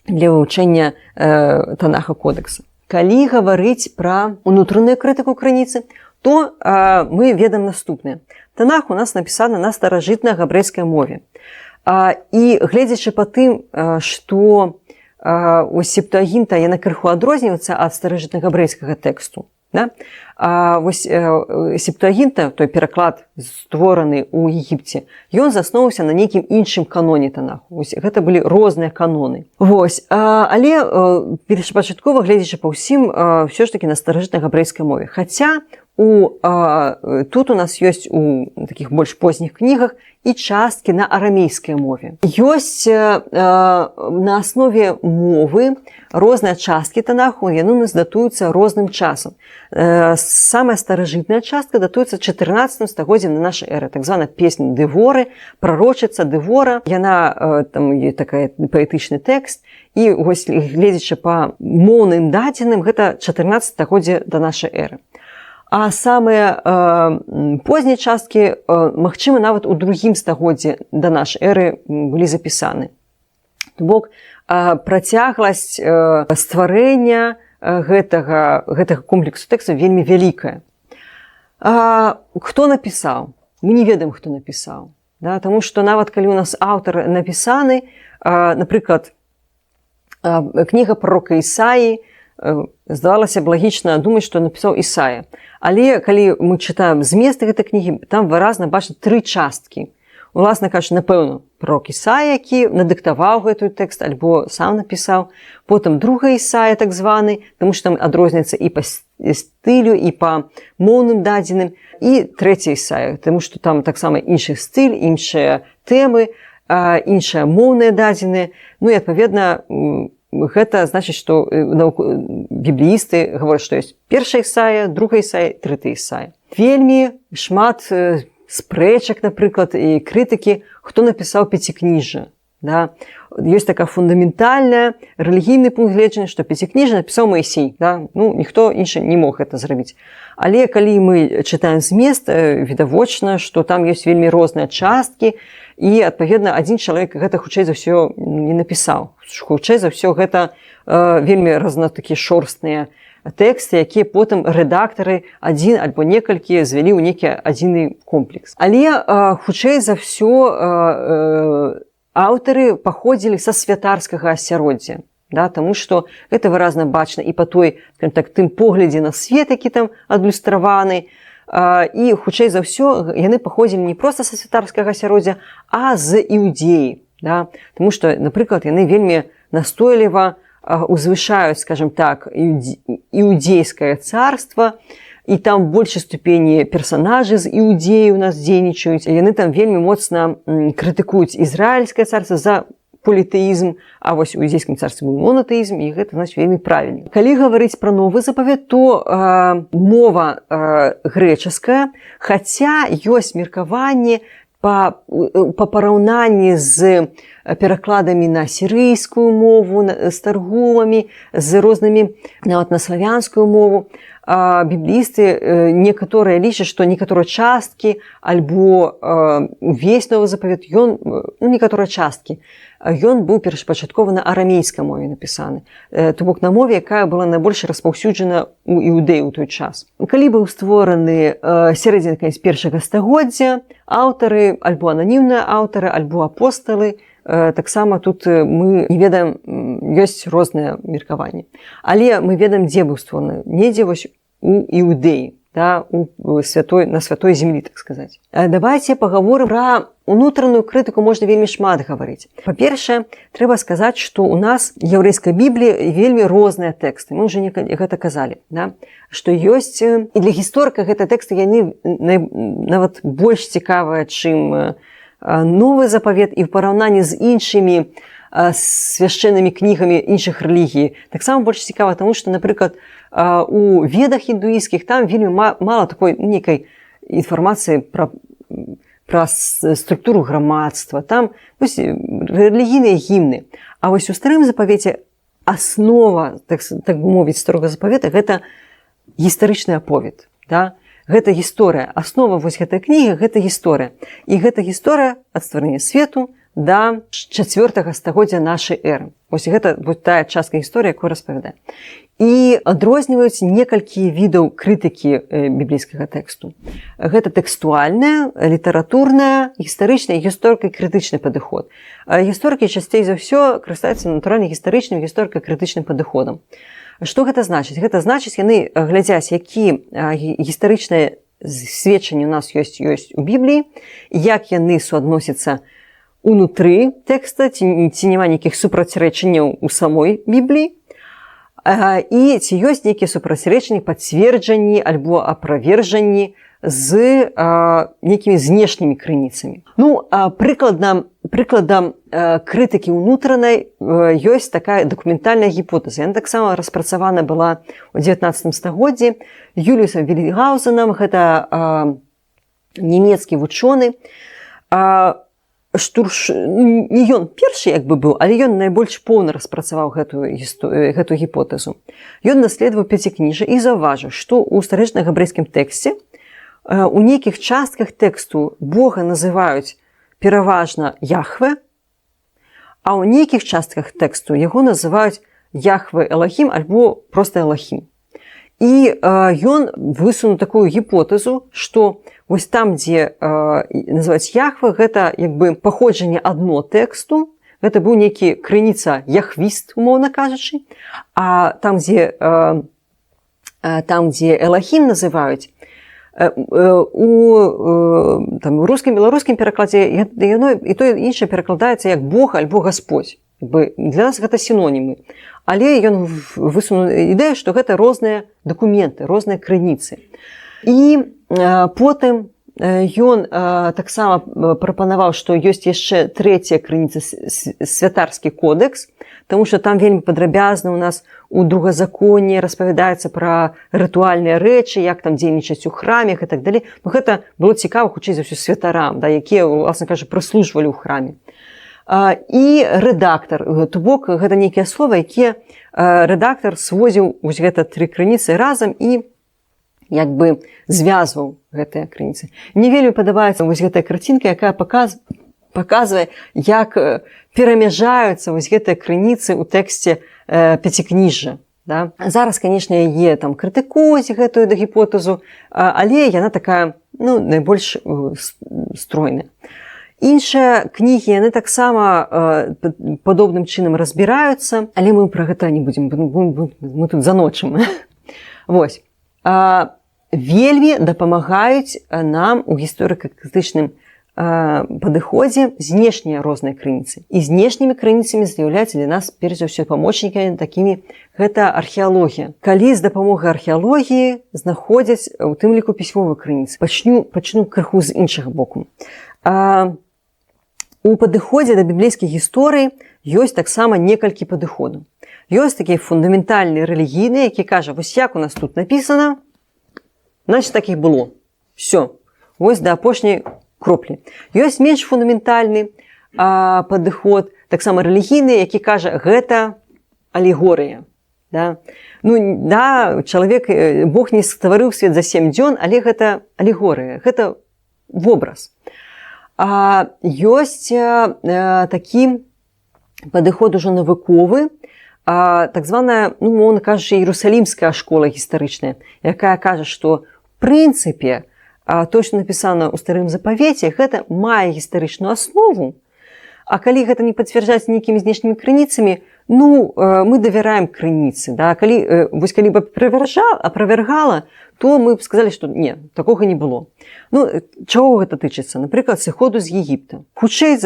для вывучэння Танаха кодэкса. Калі гаварыць пра унутраную крытыку крыніцы, то мы ведаем наступнае. Танах у нас напісаны на старажытнай габрэйскай мове. І гледзячы па тым, што ось септуагінта, яна крыху адрозніваецца ад старажытнага габрэйскага тэксту. Вось септуагінта, той пераклад, створаны ў Егіпце, ён заснуўся на нейкім іншым каноне Танаху. Вось гэта былі розныя каноны. Вось, але першапачаткова, гледзячы па ўсім, ўсё ж такі на старажытнай габрэйскай мове. Хаця тут у нас ёсць у такіх больш позніх кнігах і часткі на арамейскай мове. Ёсць на аснове мовы розныя часткі Танаху, яны у нас датуюцца розным часам. Самая старажытная частка датуецца 14 стагоддзям на нашай эры, так звана песня Деворы, прарочыца Девора. Яна, там ёсць такая паэтычны тэкст, і вось гледзячы па моўным дадзеным, гэта 14 стагоддзя да нашай эры. А самыя позняй часткі, магчыма, нават у другім стагоддзі да нашай эры былі запісаны. То бок, працягласць стварэння гэтага комплексу тэкстаў вельмі вялікая. Хто напісаў? Мы не ведаем, хто напісаў. Таму што нават калі у нас аўтар напісаны, напрыклад, кніга прарока Ісаі, здавалася б лагічна думаць, што напісаў Ісая. Але калі мы чытаем змест гэтай кнігі, там выразна бачна 3 часткі. Уласна кажучы, напэўна, пророк Ісая, які надыктаваў гэтую тэкст, альбо сам напісаў. Потым друга Ісая, так званы, таму што там адрозніваецца і па стылю, і па моўным дадзеным. І трэці Ісая, таму што там таксама іншы стыль, іншыя тэмы, іншыя моўныя дадзеныя. Ну і, адпаведна, гэта значыць, што біблеісты гавораць, што ёсць першая Ісая, другая Ісая, трэця Ісая. Вельмі шмат спрэчак, напрыклад, і крытыкі, хто напісаў пяцікніжжа. Ёсць такая фундаментальная рэлігійны пункт гледжання, што пяцікніжжа напісаў Маісей. Ну, ніхто іншы не мог гэта зрабіць. Але калі мы чытаем змест, відавочна, што там ёсць вельмі розныя часткі, і, адпаведна, адзін чалавек гэта хутчэй за ўсё не напісаў. Хутчэй за ўсё гэта вельмі такія шорстныя тэксты, якія потым рэдактары адзін альбо некалькі звялі ў некі адзіны комплекс. Але хутчэй за ўсё аўтары паходзілі са святарскага асяроддзя. Да, таму што гэта выразна бачна і па той, так, тым поглядзе на свет, які там адлюстраваны, і хутчэй за ўсё яны паходзілі не проста са святарскага асяроддзя, а з Іудзеі. Да? Таму што, напрыклад, яны вельмі настойліва узвышаюць, скажем так, іудзейскае царства, і там в большай ступені персанажы з Іудзеі у нас дзейнічаюць. Яны там вельмі моцна крытыкуюць ізраільскае царства за політэізм, а вось у іудзейскім царстве быў монатэізм, і гэта, значыць, вельмі правільна. Калі гаварыць пра новы запавет, то мова грэчаская, хаця ёсць меркаванне па параўнанні з перакладамі на сірыйскую мову, з таргумамі, з рознымі, нават на славянскую мову. Біблісты некаторыя лічаць, што некаторыя часткі альбо увесь новы запавет, некаторыя часткі, ён быў першапачаткова на арамейскай мове напісаны. То бок на мове, якая была найбольш распаўсюджана ў Іўдэі ў той час. Калі быў створаны сярэдзіна канец першага стагоддзя, аўтары, альбо ананімныя аўтары, альбо апосталы, таксама тут мы не ведаем, ёсць розныя меркаванні. Але мы ведаем, дзе быў створаны. Недзе вось у Іўдэі, да, на святой землі, так сказаць. Давайце пагаворым пра унутраную крытыку, можна вельмі шмат гаварыць. Па-першае, трэба сказаць, што ў нас яўрэйскай Бібліі вельмі розныя тэксты. Мы ўжо гэта казалі, да? Што ёсць, і для гісторыка гэта тэксты, яны нават больш цікавыя, чым новы запавет, і ў параўнанні з іншымі свяшчэннымі кнігамі іншых рэлігій. Таксама больш цікава, таму што, напрыклад, у ведах індуісцкіх там вельмі мала такой нейкай інфармацыі пра структуру грамадства, там рэлігійныя гімны. А вось у старым запавеце аснова, так бы мовіць, старога запавета – гэта гістарычны аповед, да? Гэта гісторыя. Аснова вось гэтай кнігі – гэта гісторыя. І гэта гісторыя ад стварэння свету да 4-го стагоддзя нашай эры. Вось гэта тая частка гісторыі, якую распавядае. І адрозніваюць некалькі відаў крытыкі біблійскага тэксту. Гэта тэкстуальная, літаратурная, гістарычная і гісторыка-крытычны падыход. Гісторыкі часцей за ўсё карыстаюцца натуральна гістарычным, гісторыка-крытычным падыходам. Што гэта значыць? Гэта значыць, яны глядзяць, які гістарычныя сведчанні у нас ёсць у Бібліі, як яны суадносяцца унутры тэкста, ці няма нейкіх супрацьрэчанняў у самой Бібліі, і ці ёсць нейкія супрацьрэчанні, пацверджанні альбо аправержанні з нейкімі знешнімі крыніцамі. Ну, прыкладам крытыкі ўнутранай ёсць такая дакументальная гіпотэза. Яна таксама распрацавана была ў 19 стагоддзі Юліусам Вільгаузенам, гэта нямецкі вучоны. Не ён першы як бы быў, але ён найбольш поўна распрацаваў гэту гіпотэзу. Ён даследаваў пяцікніжжа і заўважыў, што ў старэчна габрэйскім тэксце у нейкіх частках тэксту Бога называюць пераважна Яхве, а ў нейкіх частках тэксту яго называюць Яхве Элахім альбо проста Элахім. І ён высунуў такую гіпотэзу, што вось там, дзе называюць Яхве, гэта як бы паходжанне адно тэксту, гэта быў нейкі крыніца яхвіст, умоўна кажучы, а там, дзе Элахім называюць, у рускім, беларускім перакладзе яно і тое іншае перакладаецца як Бог альбо Гасподзь. Для нас гэта сінонімы. Але ён высунуў ідэю, што гэта розныя дакументы, розныя крыніцы. І потым ён таксама прапанаваў, што ёсць яшчэ трэцяя крыніца, святарскі кодэкс, таму што там вельмі падрабязна у нас у другазаконні распавядаецца пра рытуальныя рэчы, як там дзейнічаць у храмах і так далей. Ну, гэта было цікава, хутчэй за ўсё, святарам, да, якія, власна кажа, прыслужвалі ў храме. І рэдактар, то бок гэта нейкія словы, якія рэдактар свозіў вось гэта тры крыніцы разам і як бы звязваў гэтыя крыніцы. Мне вельмі падабаецца вось гэтая карцінка, якая паказвае, як перамяжаюцца вось гэтыя крыніцы ў тэксце пяцікніжжа. Да? Зараз, канешне, яе там крытыкуюць гэтую гіпотэзу, але яна такая, ну, найбольш стройная. Іншыя кнігі, яны таксама падобным чынам разбіраюцца, але мы пра гэта не будзем, мы тут заночым. Вось. Вельмі дапамагаюць нам у гісторыка-крытычным падыходзе знешнія розныя крыніцы. І знешнімі крыніцамі з'яўляюцца для нас, перш за ўсё, памочнікамі такімі, гэта археалогія. Калі з дапамогай археалогіі знаходзяць, у тым ліку, пісьмовыя крыніцы. Пачну крыху з іншага боку. У падыходзе да біблейскай гісторыі ёсць таксама некалькі падыходаў. Ёсць такі фундаментальны рэлігійны, які кажа, вось як у нас тут напісана, значит, так і было. Всё. Вось да апошняй кроплі. Ёсць менш фундаментальны падыход, таксама рэлігійны, які кажа, гэта алегорыя. Да? Ну, да, чалавек, Бог не стварыў свет за 7 дзён, але гэта алегорыя, гэта вобраз. Ёсць такі падыход ужо навуковы, так званая, ну, мовна кажучы, іерусалімская школа гістарычная, якая кажа, што в прынцыпе то, што напісана ў старым запавеце, гэта мае гістарычную аснову, а калі гэта не пацвярджаецца нейкімі знешнімі крыніцамі, ну, мы давяраем крыніцы. Да? Вось калі б аправяргала, то мы б сказалі, што не, такога не было. Ну, чаго гэта тычыцца? Напрыклад, сыходу з Егіпта. Хутчэй,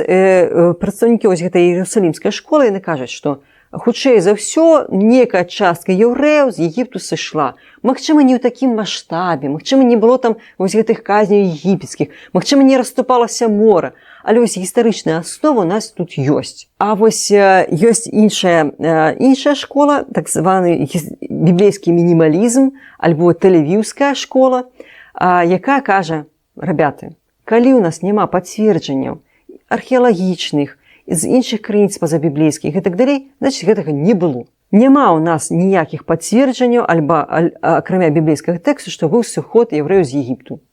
прадстаўнікі вось гэтай іерусалімскай школы, яны кажуць, што хутчэй за ўсё, некая частка яўрэяў з Егіпту сышла. Магчыма, не ў такім маштабе, магчыма, не было там вось гэтых казняў егіпецкіх, магчыма, не расступалася мора, але вось гістарычная аснова у нас тут ёсць. А вось ёсць іншая школа, так званы біблейскі мінімалізм, альбо тэль-авіўская школа, якая кажа, рабяты, калі ў нас няма пацверджанняў археалагічных, з іншых крыніц пазабіблейскіх і так далей, значыць, гэтага не было. Няма ў нас ніякіх пацверджанняў, альбо акрамя біблейскага тэксту, што быў сыход яўрэяў з Егіпту.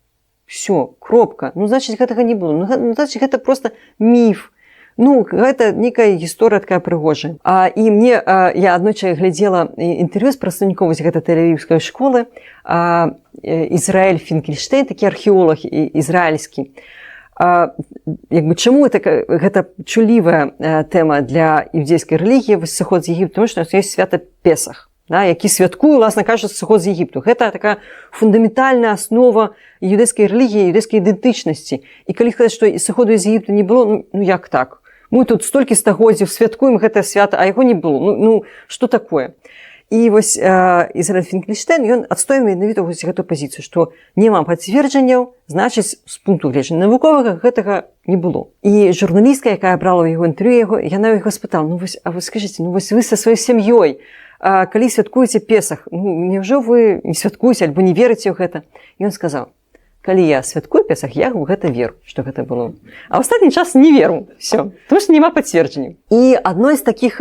Всё, кропка. Ну, значыць, гэтага не было. Ну, значыць, гэта проста міф. Ну, гэта некая гісторыя такая прыгожая. І мне, я аднойчы глядзела інтэрв'ю з прадстаўніком гэтай тэль-авіўскай школы, Ізраэль Фінкельштейн, такі археолог ізраільскі. Чаму гэта чулівая тэма для іўдзейскай рэлігіі, сыход з Егіпту? Тому што ёсць свята Песах, да, які святкуе, уласна кажучы, сыход з Егіпту. Гэта такая фундаментальная аснова іўдзейскай рэлігіі, іўдзейскай ідэнтычнасці. І калі сказаць, што сыходу з Егіпту не было, ну як так? Мы тут столькі стагоддзяў святкуем гэтае свята, а яго не было. Ну, што такое? І вось Ізраэль Фінкельштейн, ён адстойвае менавіта вось гэтую пазіцыю, што няма пацверджанняў, значыць, з пункту гледжання навуковага гэтага не было. І журналістка, якая брала ў яго інтэрв'ю, яна яго спытала, ну вось, а вы скажыце, ну вось вы са сваёй сям'ёй, калі святкуеце Песах, ну няўжо вы не святкуеце альбо не верыце ў гэта? І ён сказаў, калі я святкую Песах, я ў гэта веру, што гэта было. А ў астатні час не веру, всё, тому што няма пацверджанняў. І адной з такіх,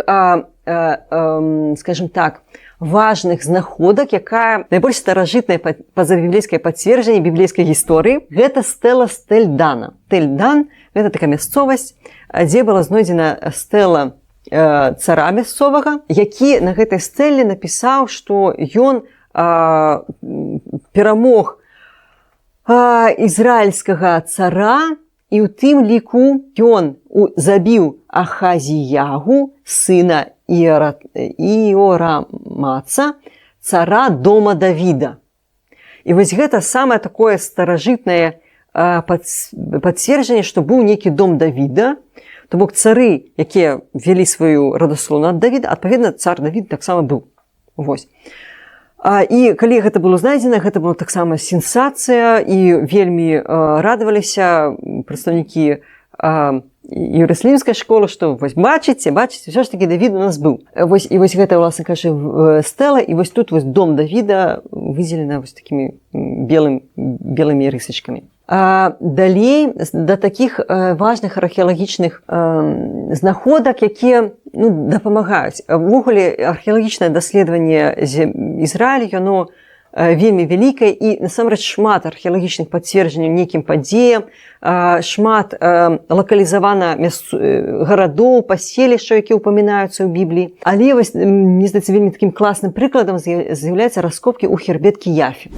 скажем так, важных знаходак, якая найбольш старажытная пазабіблейскае пацверджанне біблейскай гісторыі, гэта стэла з Тель-Дана. Тель-Дан – гэта такая мясцовасць, дзе была знойдзена стэла цара мясцовага, які на гэтай стэле напісаў, што ён перамог ізраільскага цара, і ў тым ліку ён забіў Ахазіягу, сына Іорамаца, цара дома Давіда. І вось гэта самае такое старажытнае пацверджанне, што быў нейкі дом Давіда, то бок цары, якія вялі сваю радаслоўну ад Давіда, адпаведна, цар Давід таксама быў. Вось. І калі гэта было знайдзена, гэта была таксама сенсацыя, і вельмі радаваліся прадстаўнікі іерусалімскай школы, што вось бачыце, ўсё ж такі Давід у нас быў. Вось, і вось гэта, уласна кажучы, стэла, і вось тут вось дом Давіда выдзелена вось такімі белымі рысачкамі. Далей да такіх важных археалагічных знаходак, якія дапамагаюць. Увогуле археалагічнае даследаванне Ізраілю, яно вельмі вялікая, і насамрэч шмат археалагічных пацверджанняў нейкім падзеям, шмат лакалізавана гарадоў, паселішчаў, якія ўпамінаюцца ў Бібліі. Але вось, мне здаецца, вельмі такім класным прыкладам з'яўляюцца раскопкі ў Хербет-Кіяфе.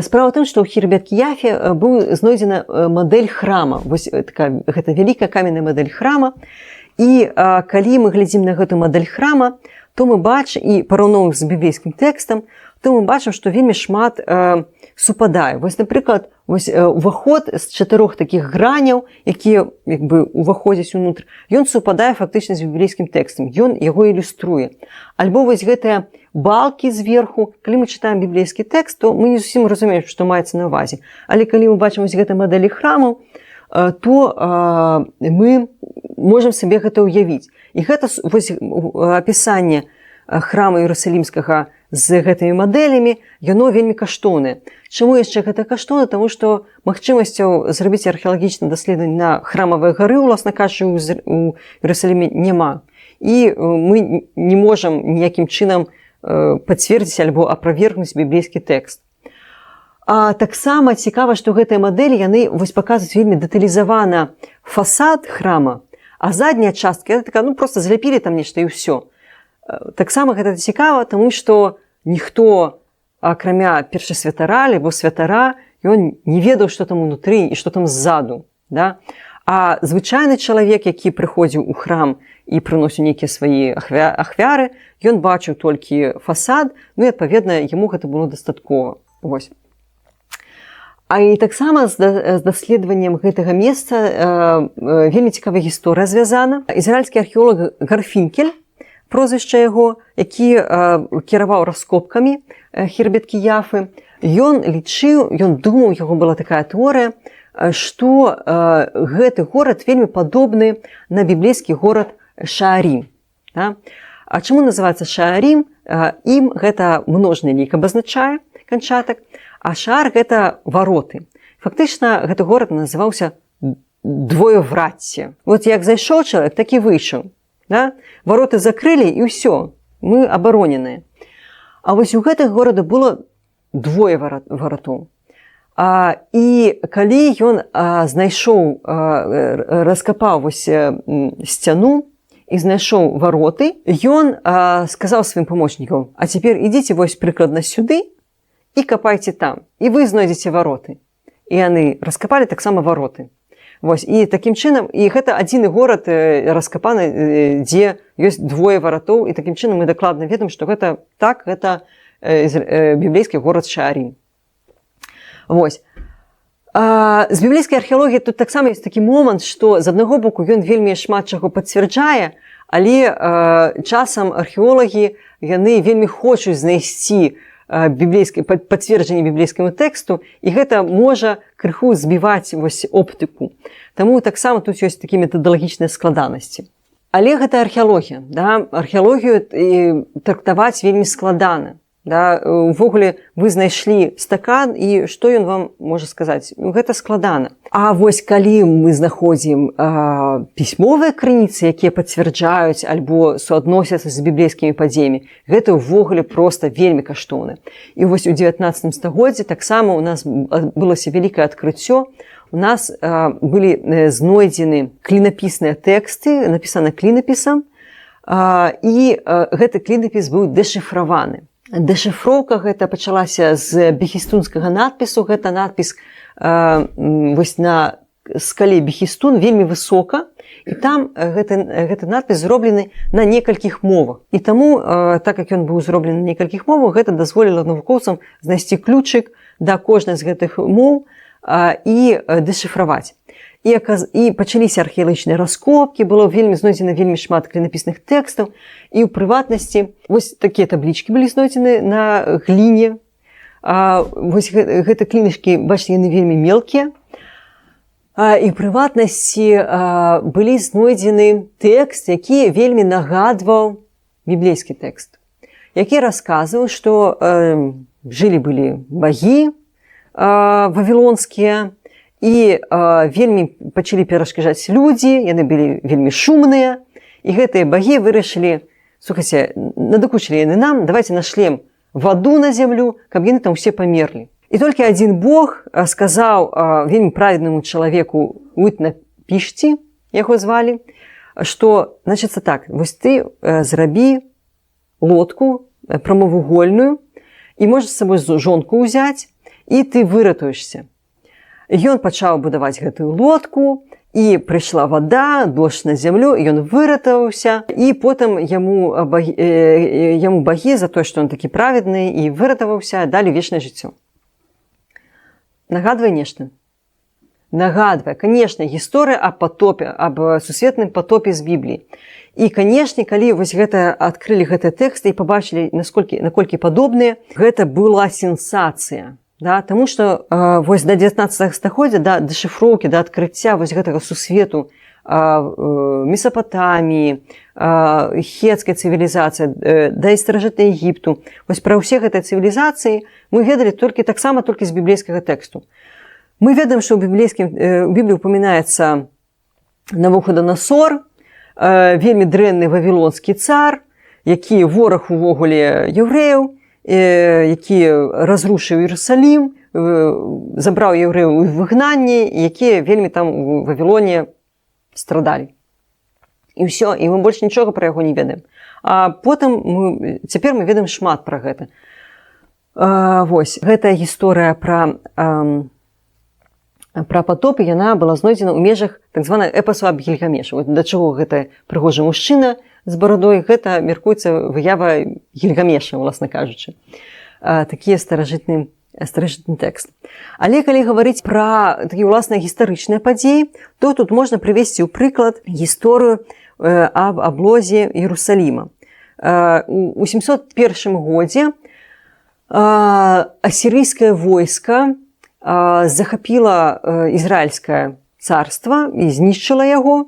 Справа ў тым, што ў Хербет-Кіяфе быў знойдзена мадэль храма. Вось гэта вялікая каменная мадэль храма. І калі мы глядзім на гэту мадэль храма, то мы бачым, і параўноўваем з біблейскім тэкстам, то мы бачым, што вельмі шмат супадае. Вось, напрыклад, уваход з 4 такіх граняў, якія як бы уваходзяць унутр, ён супадае фактычна з біблейскім тэкстам, ён яго ілюструе. Альбо вось гэтыя балкі зверху, калі мы чытаем біблейскі тэкст, то мы не зусім разумеем, што маецца на ўвазе. Але калі мы бачым вось гэтай мадэлі храмаў, то мы можам сабе гэта ўявіць. І гэта вось апісанне храма Іерусалімскага з гэтымі мадэлямі, яно вельмі каштоўнае. Чаму яшчэ гэта каштоўна? Таму што магчымасцяў зрабіць археалагічнае даследаванне на храмавай гары, уласна кажучы, у Іерусаліме няма. І мы не можам ніякім чынам пацвердзіць альбо аправергнуць біблейскі тэкст. А таксама цікава, што гэтыя мадэлі, яны вось паказваюць вельмі дэталізавана фасад храма, а задняя частка, гэта така, проста зляпілі там нешта і ўсё. Таксама гэта цікава, таму што ніхто, акрамя першасвятара альбо святара, ён не ведаў, што там унутры і што там ззаду. Да? А звычайны чалавек, які прыходзіў у храм і прыносіў нейкія свае ахвяры, ён бачыў толькі фасад, і, адпаведна, яму гэта было дастаткова. Вось. А і таксама з даследаваннем гэтага месца вельмі цікавая гісторыя звязана. Ізраільскі археолог Гарфінкель, прозвішча яго, які кіраваў раскопкамі Хербет-Кіяфы, ён лічыў, ён думаў, яго была такая тэорыя, што гэты горад вельмі падобны на біблейскі горад Шаарім. А чаму называецца Шаарім? Ім гэта множны лік абазначае канчатак, а Шаар гэта вароты. Фактычна гэты горад называўся двоеврацце. Вот як зайшоў чалавек, так і выйшаў. Да? Вароты закрылі і ўсё, мы абароненыя. А вось у гэтых горада было двое варатоў. І калі ён знайшоў, раскапаў вось сцяну і знайшоў вароты, ён сказаў сваім памочнікам: а цяпер ідзіце вось прыкладна сюды і капайце там, і вы знойдзеце вароты. І яны раскапалі таксама вароты. Вось, і такім чынам, і гэта адзіны горад раскапаны, дзе ёсць двое варатоў, і такім чынам мы дакладна ведаем, што гэта так, гэта біблейскі горад Шаарім. Вось. З біблейскай археалогіі тут таксама ёсць такі момант, што з аднаго боку ён вельмі шмат чаго пацвярджае, але часам археолагі, яны вельмі хочуць знайсці пацверджанне біблейскаму тэксту, і гэта можа крыху збіваць вось оптыку. Таму таксама тут ёсць такія метадалагічныя складанасці. Але гэта археалогія. Да? Археалогію трактаваць вельмі складана. Да? Увогуле вы знайшлі стакан, і што ён вам можа сказаць? Гэта складана. А вось калі мы знаходзім пісьмовыя крыніцы, якія пацвярджаюць альбо суадносяцца з біблейскімі падзеямі, гэта ўвогуле проста вельмі каштоўна. І вось у 19 стагоддзі таксама у нас адбылося вялікае адкрыццё. У нас былі знойдзены клінапісныя тэксты, напісаны клінапісам, і гэты клінапіс быў дэшыфраваны. Дэшыфроўка гэта пачалася з бехістунскага надпісу. Гэта надпіс вось на скале Бехістун вельмі высока, і там гэты надпіс зроблены на некалькіх мовах. І таму, так як ён быў зроблены на некалькіх мовах, гэта дазволіла навукоўцам знайсці ключык да кожнай з гэтых моў і дэшыфраваць. І пачаліся археалагічныя раскопкі, было знойдзена вельмі шмат клінапісных тэкстаў, і ў прыватнасці вось такія таблічкі былі знойдзены на гліне. Вось гэты клінышкі, бачыце, яны вельмі мелкія. І ў прыватнасці былі знойдзены тэкст, які вельмі нагадваў біблейскі тэкст, які расказваў, што жылі-былі багі вавілонскія, і вельмі пачалі перашкаджаць людзі, яны былі вельмі шумныя, і гэтыя багі вырашылі: слухайце, надакучылі яны нам, давайте нашлем ваду на зямлю, каб яны там усе памерлі. І толькі адзін Бог сказаў вельмі праведнаму чалавеку Утнапішці, яго звалі, што, значыцца так, вось ты зрабі лодку прамавугольную і можаш з сабой жонку ўзяць, і ты выратуешся. Ён пачаў будаваць гэтую лодку, і прыйшла вада, дождж на зямлю, і ён выратаваўся, і потым яму багі за тое, што ён такі праведны і выратаваўся, далі вечнае жыццё. Нагадвае нешта? Нагадвае, канешне, гісторыя аб патопе, аб сусветным патопе з Бібліі. І, канешне, калі вось гэта адкрылі гэты тэкст і пабачылі, наколькі падобныя, гэта была сенсацыя. Да, таму што вось да 19 стагоддзя, да дэшыфроўкі, да адкрыцця вось гэтага сусвету Месапатаміі, хетскай цывілізацыі, да і старажытнага Егіпту. Вось пра ўсе гэтыя цывілізацыі мы ведалі таксама толькі з біблейскага тэксту. Мы ведаем, што ў Бібліі упамінаецца Навуходанасор, вельмі дрэнны вавілонскі цар, які вораг увогуле яўрэяў, які разрушыў Іерусалім, забраў яўрэяў у выгнанне, якія вельмі там у Вавілоне страдалі. І ўсё, і мы больш нічога пра яго не ведаем. А потым цяпер мы ведаем шмат пра гэта. Вось, гэтая гісторыя пра патоп, яна была знойдзена ў межах так званага эпасу аб Гільгамеша. Да чаго гэта прыгожы мужчына з барадой, гэта, мяркуецца, выява Гільгамеша, уласна кажучы. Такі старажытны тэкст. Але калі гаварыць пра такія ўласныя гістарычныя падзеі, то тут можна прывесці ў прыклад гісторыю аб аблозе Іерусаліма. У 701 годзе асірыйскае войска захапіла ізраільскае царства і знішчыла яго,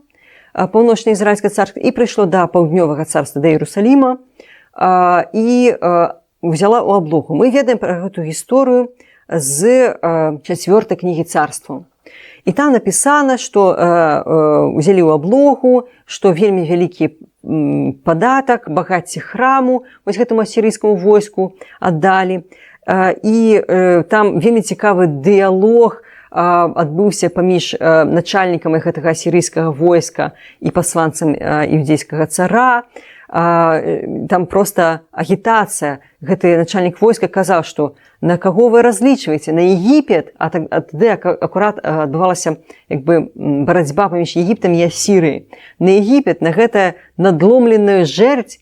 паўночна-ізраільскае царства, і прыйшло да паўднёвага царства, да Іерусаліма, і взяла ў аблогу. Мы ведаем пра гэту гісторыю з 4 кнігі царстваў. І там напісана, што узялі ў аблогу, што вельмі вялікі падатак, багацце храму вось гэтаму асірыйскаму войску аддалі. І там вельмі цікавы дыялог адбыўся паміж начальнікам гэтага асірыйскага войска і пасланцам іўдзейскага цара. Там проста агітацыя. Гэты начальнік войска казаў, што на каго вы разлічваеце? На Егіпет? А тады акурат адбывалася барацьба паміж Егіптам і Асірыяй. На Егіпет, на гэтая надломленую жэрдзь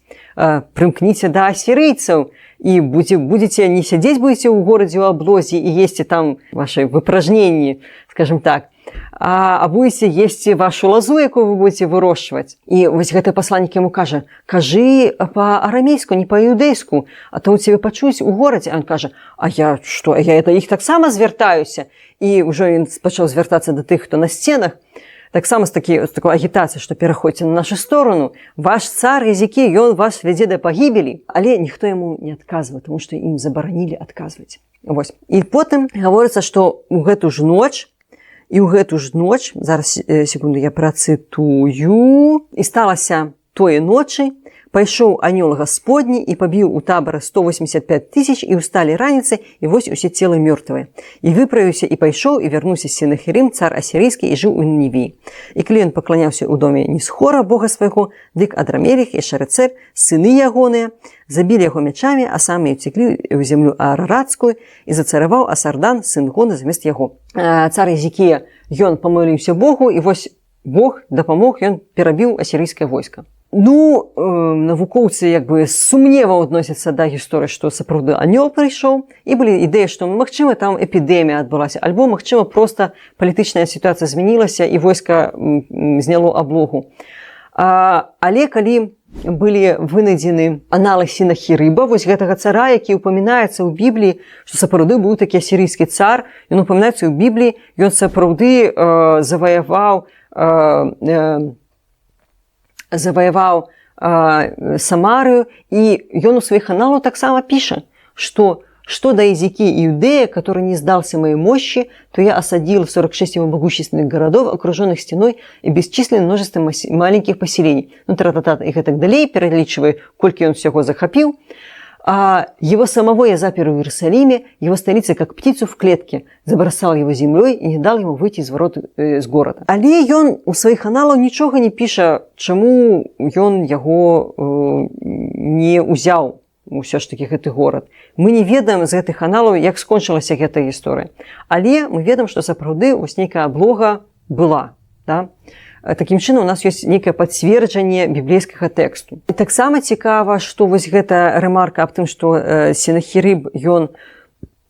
прымкніце да асірыйцаў, і будзеце не сядзець будзеце ў горадзе ў аблозе і есці там ваши выпражненні, скажем так, а будзеце есці вашу лазу, якую вы будзеце вырошчваць. І вось гэты пасланнік яму кажа: кажы па-арамейску, не па-іўдэйску, а то ў цябе пачуюць у горадзе. А ён кажа: а я што, я да іх таксама звяртаюся. І ўжо ён пачаў звяртацца да тых, хто на сценах, таксама з такой агітацыяй, што пераходзьце на нашу сторону, ваш цар Езекій, ён вас вядзе да пагібелі. Але ніхто яму не адказвае, тому што ім забаранілі адказваць. Вось. І потым гаворыцца, што ў гэту ж ноч, зараз, секунду, я працытую, і сталася тое ночы, пайшоў анёл Гасподні і пабіў у табары 185 000, і ўсталі раніцы, і вось усе целы мёртвыя. І выправіўся, і пайшоў, і вярнуўся Сенахерым, цар асірыйскі, і жыў у Нінівіі. І калі ён пакланяўся ў доме Нісхора, бога свайго, дык Адрамеліх і Шарэцэр, сыны ягоныя, забілі яго мячамі, а самі ўцеклі ў зямлю Араратскую, і зацараваў Асардан, сын Гона, замест яго. Цар Езекія, ён памоліўся Богу, і вось Бог дапамог, ён перабіў асірыйскае войска. Ну, навукоўцы сумнева адносяцца да гісторыі, што сапраўды анёл прыйшоў, і былі ідэі, што, магчыма, там эпідэмія адбылася, альбо, магчыма, проста палітычная сітуацыя змянілася і войска зняло аблогу. Але калі былі вынайдзены аналог Сенахерыба, вось гэтага цара, які ўпамінаецца ў Бібліі, што сапраўды быў такі асірыйскі цар, ён упамінаецца ў Бібліі, ён сапраўды заваяваў Самарыю, і ён у сваіх аналах таксама піша, што до Езекии Иудея, который не сдался моей мощи, то я осадил 46 его могущественных городов, окруженных стеной, и бесчисленное множество маленьких поселений. Ну, тра-та-та, и так далее, перелічвае, колькі ён всяго захапіў. А его самого я запер в Иерусалиме, его столица, как птицу в клетке, забросал его землей и не дал ему выйти из ворот з города. Але ён у сваіх аналаў нічога не піша, чаму ён яго не ўзяў ўсё ж такі гэты горад. Мы не ведаем з гэтых аналаў, як скончылася гэтая гісторыя. Але мы ведаем, што сапраўды вось нейкая аблога была. Да? Такім чынам у нас ёсць нейкае пацверджанне біблейскага тэксту. І таксама цікава, што вось гэта рэмарка аб тым, што Сенахірыб ён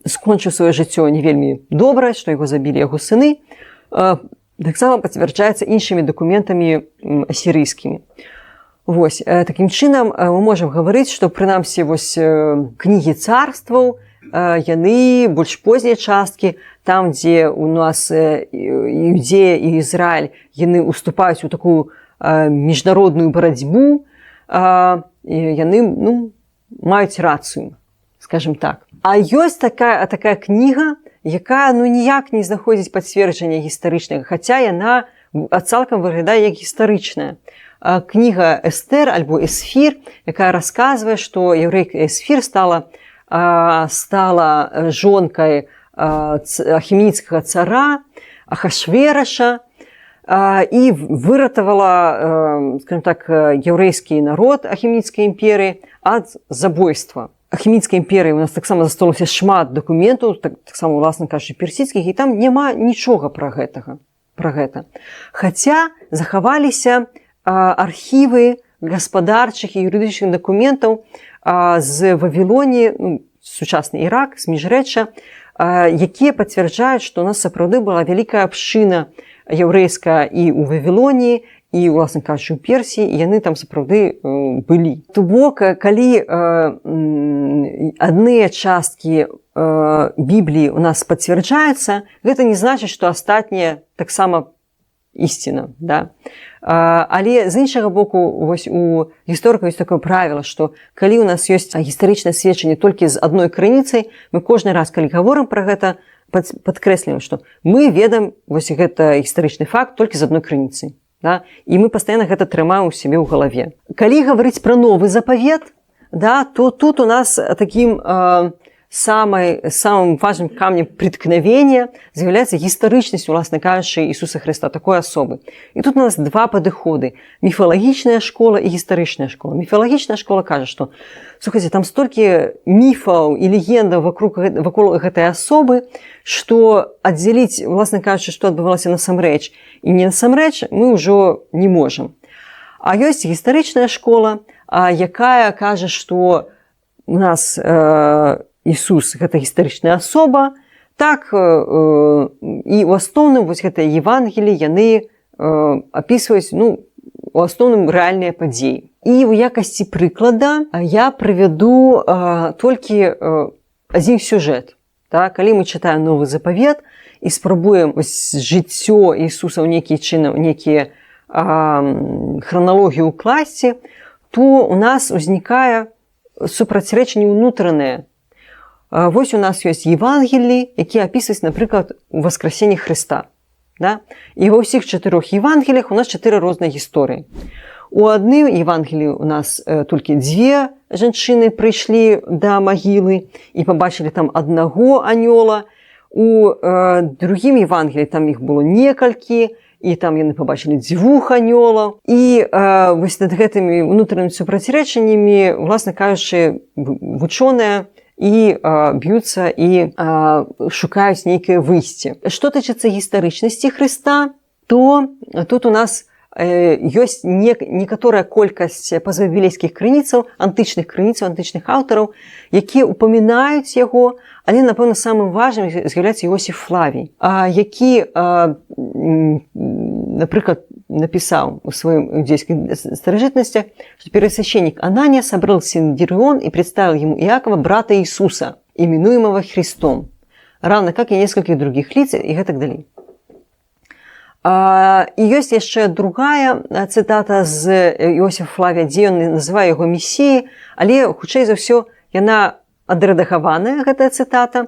скончыў сваё жыццё не вельмі добра, што яго забілі яго сыны, таксама пацвярджаецца іншымі дакументамі асірыйскімі. Вось, такім чынам мы можам гаварыць, што прынамсі вось кнігі царстваў, яны больш познія часткі, там, дзе у нас Іудзея і Ізраіль, яны уступаюць у такую міжнародную барацьбу, яны маюць рацыю, скажем так. А ёсць такая кніга, якая ніяк не знаходзіць пацверджання гістарычнага, хаця яна цалкам выглядае як гістарычная. Кніга Эстэр альбо Эсфір, якая расказвае, што яўрэйка Эсфір стала жонкай ахіменіцкага цара Ахашвераша і выратавала, скажем так, яўрэйскі народ ахіменіцкай імперыі ад забойства. Ахіменіцкай імперыі у нас таксама засталося шмат дакументаў, таксама, уласна кажучы, персідскіх, і там няма нічога пра гэта. Хаця захаваліся архівы гаспадарчых і юрыдычных дакументаў з Вавілоніі, сучасны Ірак, з міжрэчча, якія пацвярджаюць, што у нас сапраўды была вялікая абшчына яўрэйская і ў Вавілоніі, і, уласна кажучы, у Персіі, і яны там сапраўды былі. То бок, калі адныя часткі Бібліі у нас пацвярджаюцца, гэта не значыць, што астатнія таксама ісціна, да? Але з іншага боку, вось у гісторыкаў ёсць такое правіла, што калі у нас ёсць гістарычнае сведчанне толькі з адной крыніцай, мы кожны раз, калі гаворым пра гэта, падкрэсліваем, што мы ведаем вось гэта гістарычны факт толькі з адной крыніцай. Да? І мы пастаянна гэта трымаем у сябе ў галаве. Калі гаварыць пра новы запавет, да, то тут у нас такім самым важным камнем преткновения з'яўляецца гістарычнасць, уласна кажучы, Ісуса Хрыста, такой асобы. І тут у нас два падыходы. Міфалагічная школа і гістарычная школа. Міфалагічная школа кажа, што, слухайце, там столькі міфаў і легендаў вакол гэтай асобы, што аддзяліць, уласна кажучы, што адбывалася насамрэч і не насамрэч, мы ўжо не можам. А ёсць гістарычная школа, якая кажа, што у нас Ісус – гэта гістарычная асоба, так і ў асноўным вось гэтыя Евангеліі, яны апісваюць, у асноўным рэальныя падзеі. І ў якасці прыклада я прывяду толькі адзін сюжэт. Калі мы чытаем Новы запавет і спрабуем жыццё Ісуса ў нейкі чынам, нейкія храналогію ўкласці, то у нас узнікае супрацьрэчанне ўнутранае. Вось у нас ёсць Евангеліі, якія апісваюць, напрыклад, Васкрасенне Хрыста. Да? І ва ўсіх 4 Евангеліях у нас 4 розныя гісторыі. У адным Евангеліі у нас толькі 2 жанчыны прыйшлі да магілы і пабачылі там аднаго анёла. У другім Евангеліі там іх было некалькі, і там яны пабачылі 2 анёлаў. І вось над гэтымі ўнутранымі супрацьрэчаннямі, уласна кажучы, вучоныя і б'юцца і шукаюць нейкае выйсце. Што тычыцца гістарычнасці Хрыста, то тут у нас ёсць некаторая колькасць пазабіблейскіх крыніцаў, антычных аўтараў, якія упамінаюць яго, але, напэўна, самым важным з'яўляецца Іосіф Флавій, які, напрыклад, написал в своем иудейских старожитностях, что первосвященник Анания собрал Синедрион и представил ему Иакова, брата Иисуса, именуемого Христом, равно как и нескольких других лиц и так далее. І ёсць яшчэ другая цытата з Іосіфа Флавія, дзе ён называе яго месіяй, але, хутчэй за ўсё, яна адрэдагаваная, гэтая цытата,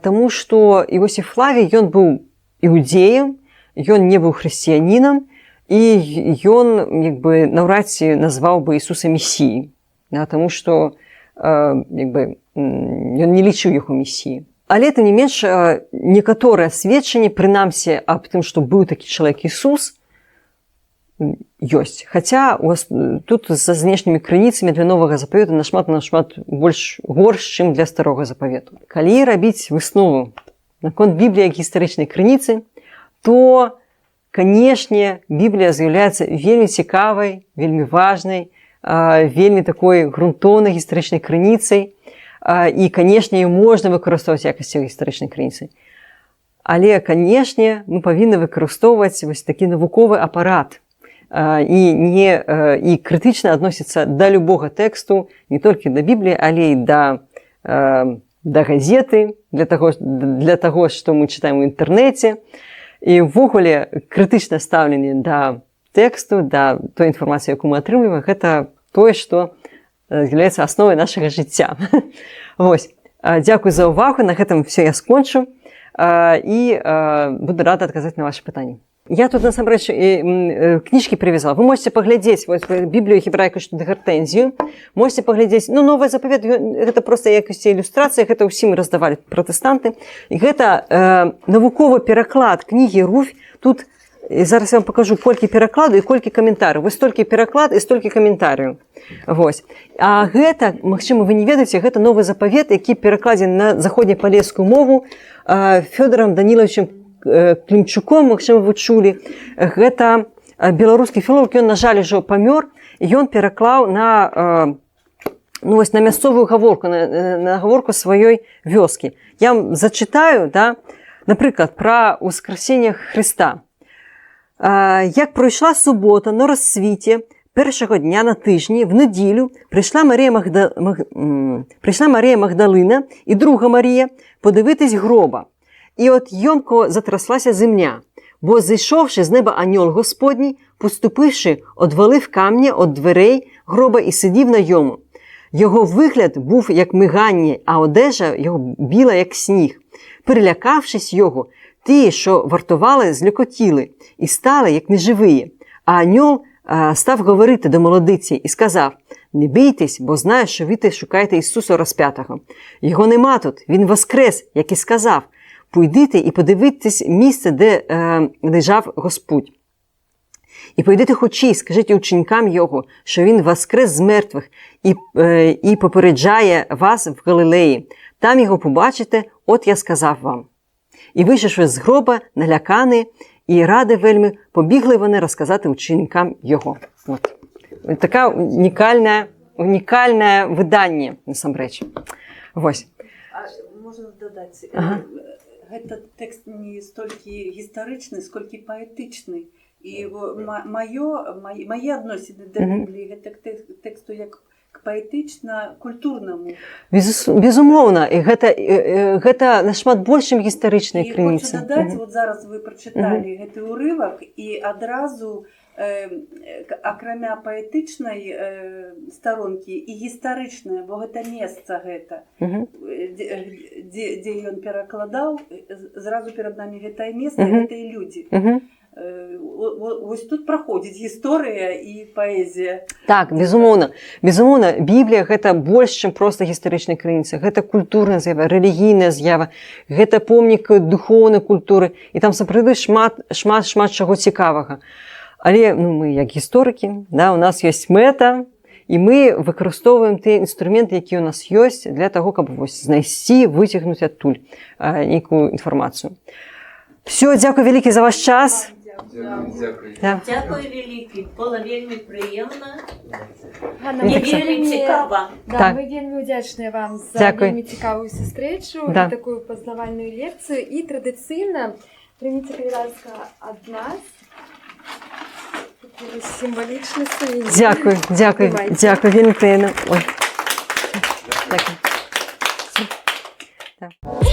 таму што Іосіф Флавій, ён быў іудзеем, ён не быў хрысціянінам, і ён наўрад ці назваў бы Ісуса месіяй, таму што як бы, ён не лічыў яго месіяй. Але тым не менш, некаторыя сведчанні, прынамсі аб тым, што быў такі чалавек Ісус, ёсць. Хаця тут за знешнімі крыніцамі для новага запавету нашмат больш горш, чым для старога запавету. Калі рабіць выснову наконт Бібліі як гістарычнай крыніцы, то, канешне, Біблія з'яўляецца вельмі цікавай, вельмі важнай, вельмі такой грунтоўнай гістарычнай крыніцай, і, канешне, її можна выкарыстоўваць якасці гістарычнай крыніцы. Але, канешне, мы павінны выкарыстоўваць вось такі навуковы апарат і крытычна адносіцца да любога тэксту, не толькі да Бібліі, але і да газеты, для таго, што мы чытаем у інтэрнэце. І ўвогуле крытычнае стаўленне да тэксту, да той інфармацыі, якую мы атрымліваем, гэта тое, што з'яўляецца асновай нашага жыцця. Вось. Дзякуй за ўвагу. На гэтым все я скончу. І буду рада адказаць на ваши пытанні. Я тут, насамрэч, кніжкі привязала. Вы можете паглядзець Біблію гебрайку Гартэнзію. Можете паглядзець, новы запавет, гэта проста якасці ілюстрацыя, гэта ўсім раздавалі пратэстанты. І гэта навуковы пераклад кнігі Руфь. Тут зараз я вам покажу колькі перакладу і колькі каментарыў. Вось столькі пераклад і столькі каментарыў. Вось. А гэта, магчыма, вы не ведаеце, гэта новы запавет, які перакладзены на заходнепалескую мову Фёдором Даніловичем Клімчуком, магчыма, вы чулі. Гэта беларускі філолог, ён, на жаль, ужо памёр, і ён пераклаў на мясцовую гаворку, на гаворку сваёй вёскі. Я вам зачытаю, напрыклад, пра ўскарсенне Хрыста. Як пройшла субота на розсвіті першого дня на тижні, в неділю, прийшла Марія Магдалина і друга Марія подивитись гроба. І от йомко затраслася земля, бо, зійшовши з неба аньол Господній, поступивши, одвалив камня від дверей гроба і сидів на йому. Його вигляд був як мигання, а одежа його біла, як сніг. Перелякавшись його, ті, що вартували, злякотіли і стали, як неживі. А аньол став говорити до молодиці і сказав: «Не бійтесь, бо знаю, що ви шукаєте Ісуса розп'ятого. Його нема тут, Він воскрес, як і сказав. Пойдите і подивитесь місце, де лежав Господь. І пойдете хочі, скажіть ученикам Його, що Він воскрес з мертвих і попереджає вас в Галилеї. Там Його побачите, от я сказав вам». І вийшовши з гроба, налякані і ради вельми, побігли вони розказати ученикам Його. От. Таке унікальне видання, насамрэч. Вось. Можна додати, гэта тэкст не столькі гістарычны, сколькі паэтычны. І мае адносіны да Бібліі гэта к тэксту як к паэтычна-культурнаму. Безумоўна, і гэта нашмат большым гістарычнай крыніцы. І хочу дадаць, вот зараз вы прачыталі гэты ўрывак, і адразу акрамя паэтычнай старонкі і гістарычная, бо гэта месца гэта, дзе ён перакладаў, зразу перад намі гэтае месца, гэтыя людзі. Вось тут праходзіць гісторыя і паэзія. Так, безумоўна. Безумоўна, Біблія гэта больш, чым проста гістарычная крыніца. Гэта культурная з'ява, рэлігійная з'ява, гэта помнік духоўнай культуры. І там сапраўды шмат чаго цікавага. Але мы, як гісторыкі, у нас ёсць мэта, і мы выкарыстоўваем тыя інструменты, якія ў нас ёсць, для таго, каб знайсці, выцягнуць адтуль нейкую інфармацыю. Все, дзякуй вялікі за ваш час. Дякую вялікі, было вельмі прыемна і вельмі цікава. Мы вельмі удзячныя вам за вельмі цікавую сустрэчу, такую пазнавальную лекцыю, і традыцыйна прыміце кавалерска ад нас сімвалічны сувенір. Дзякуй, вельмі прыемна. Ой. Дякую.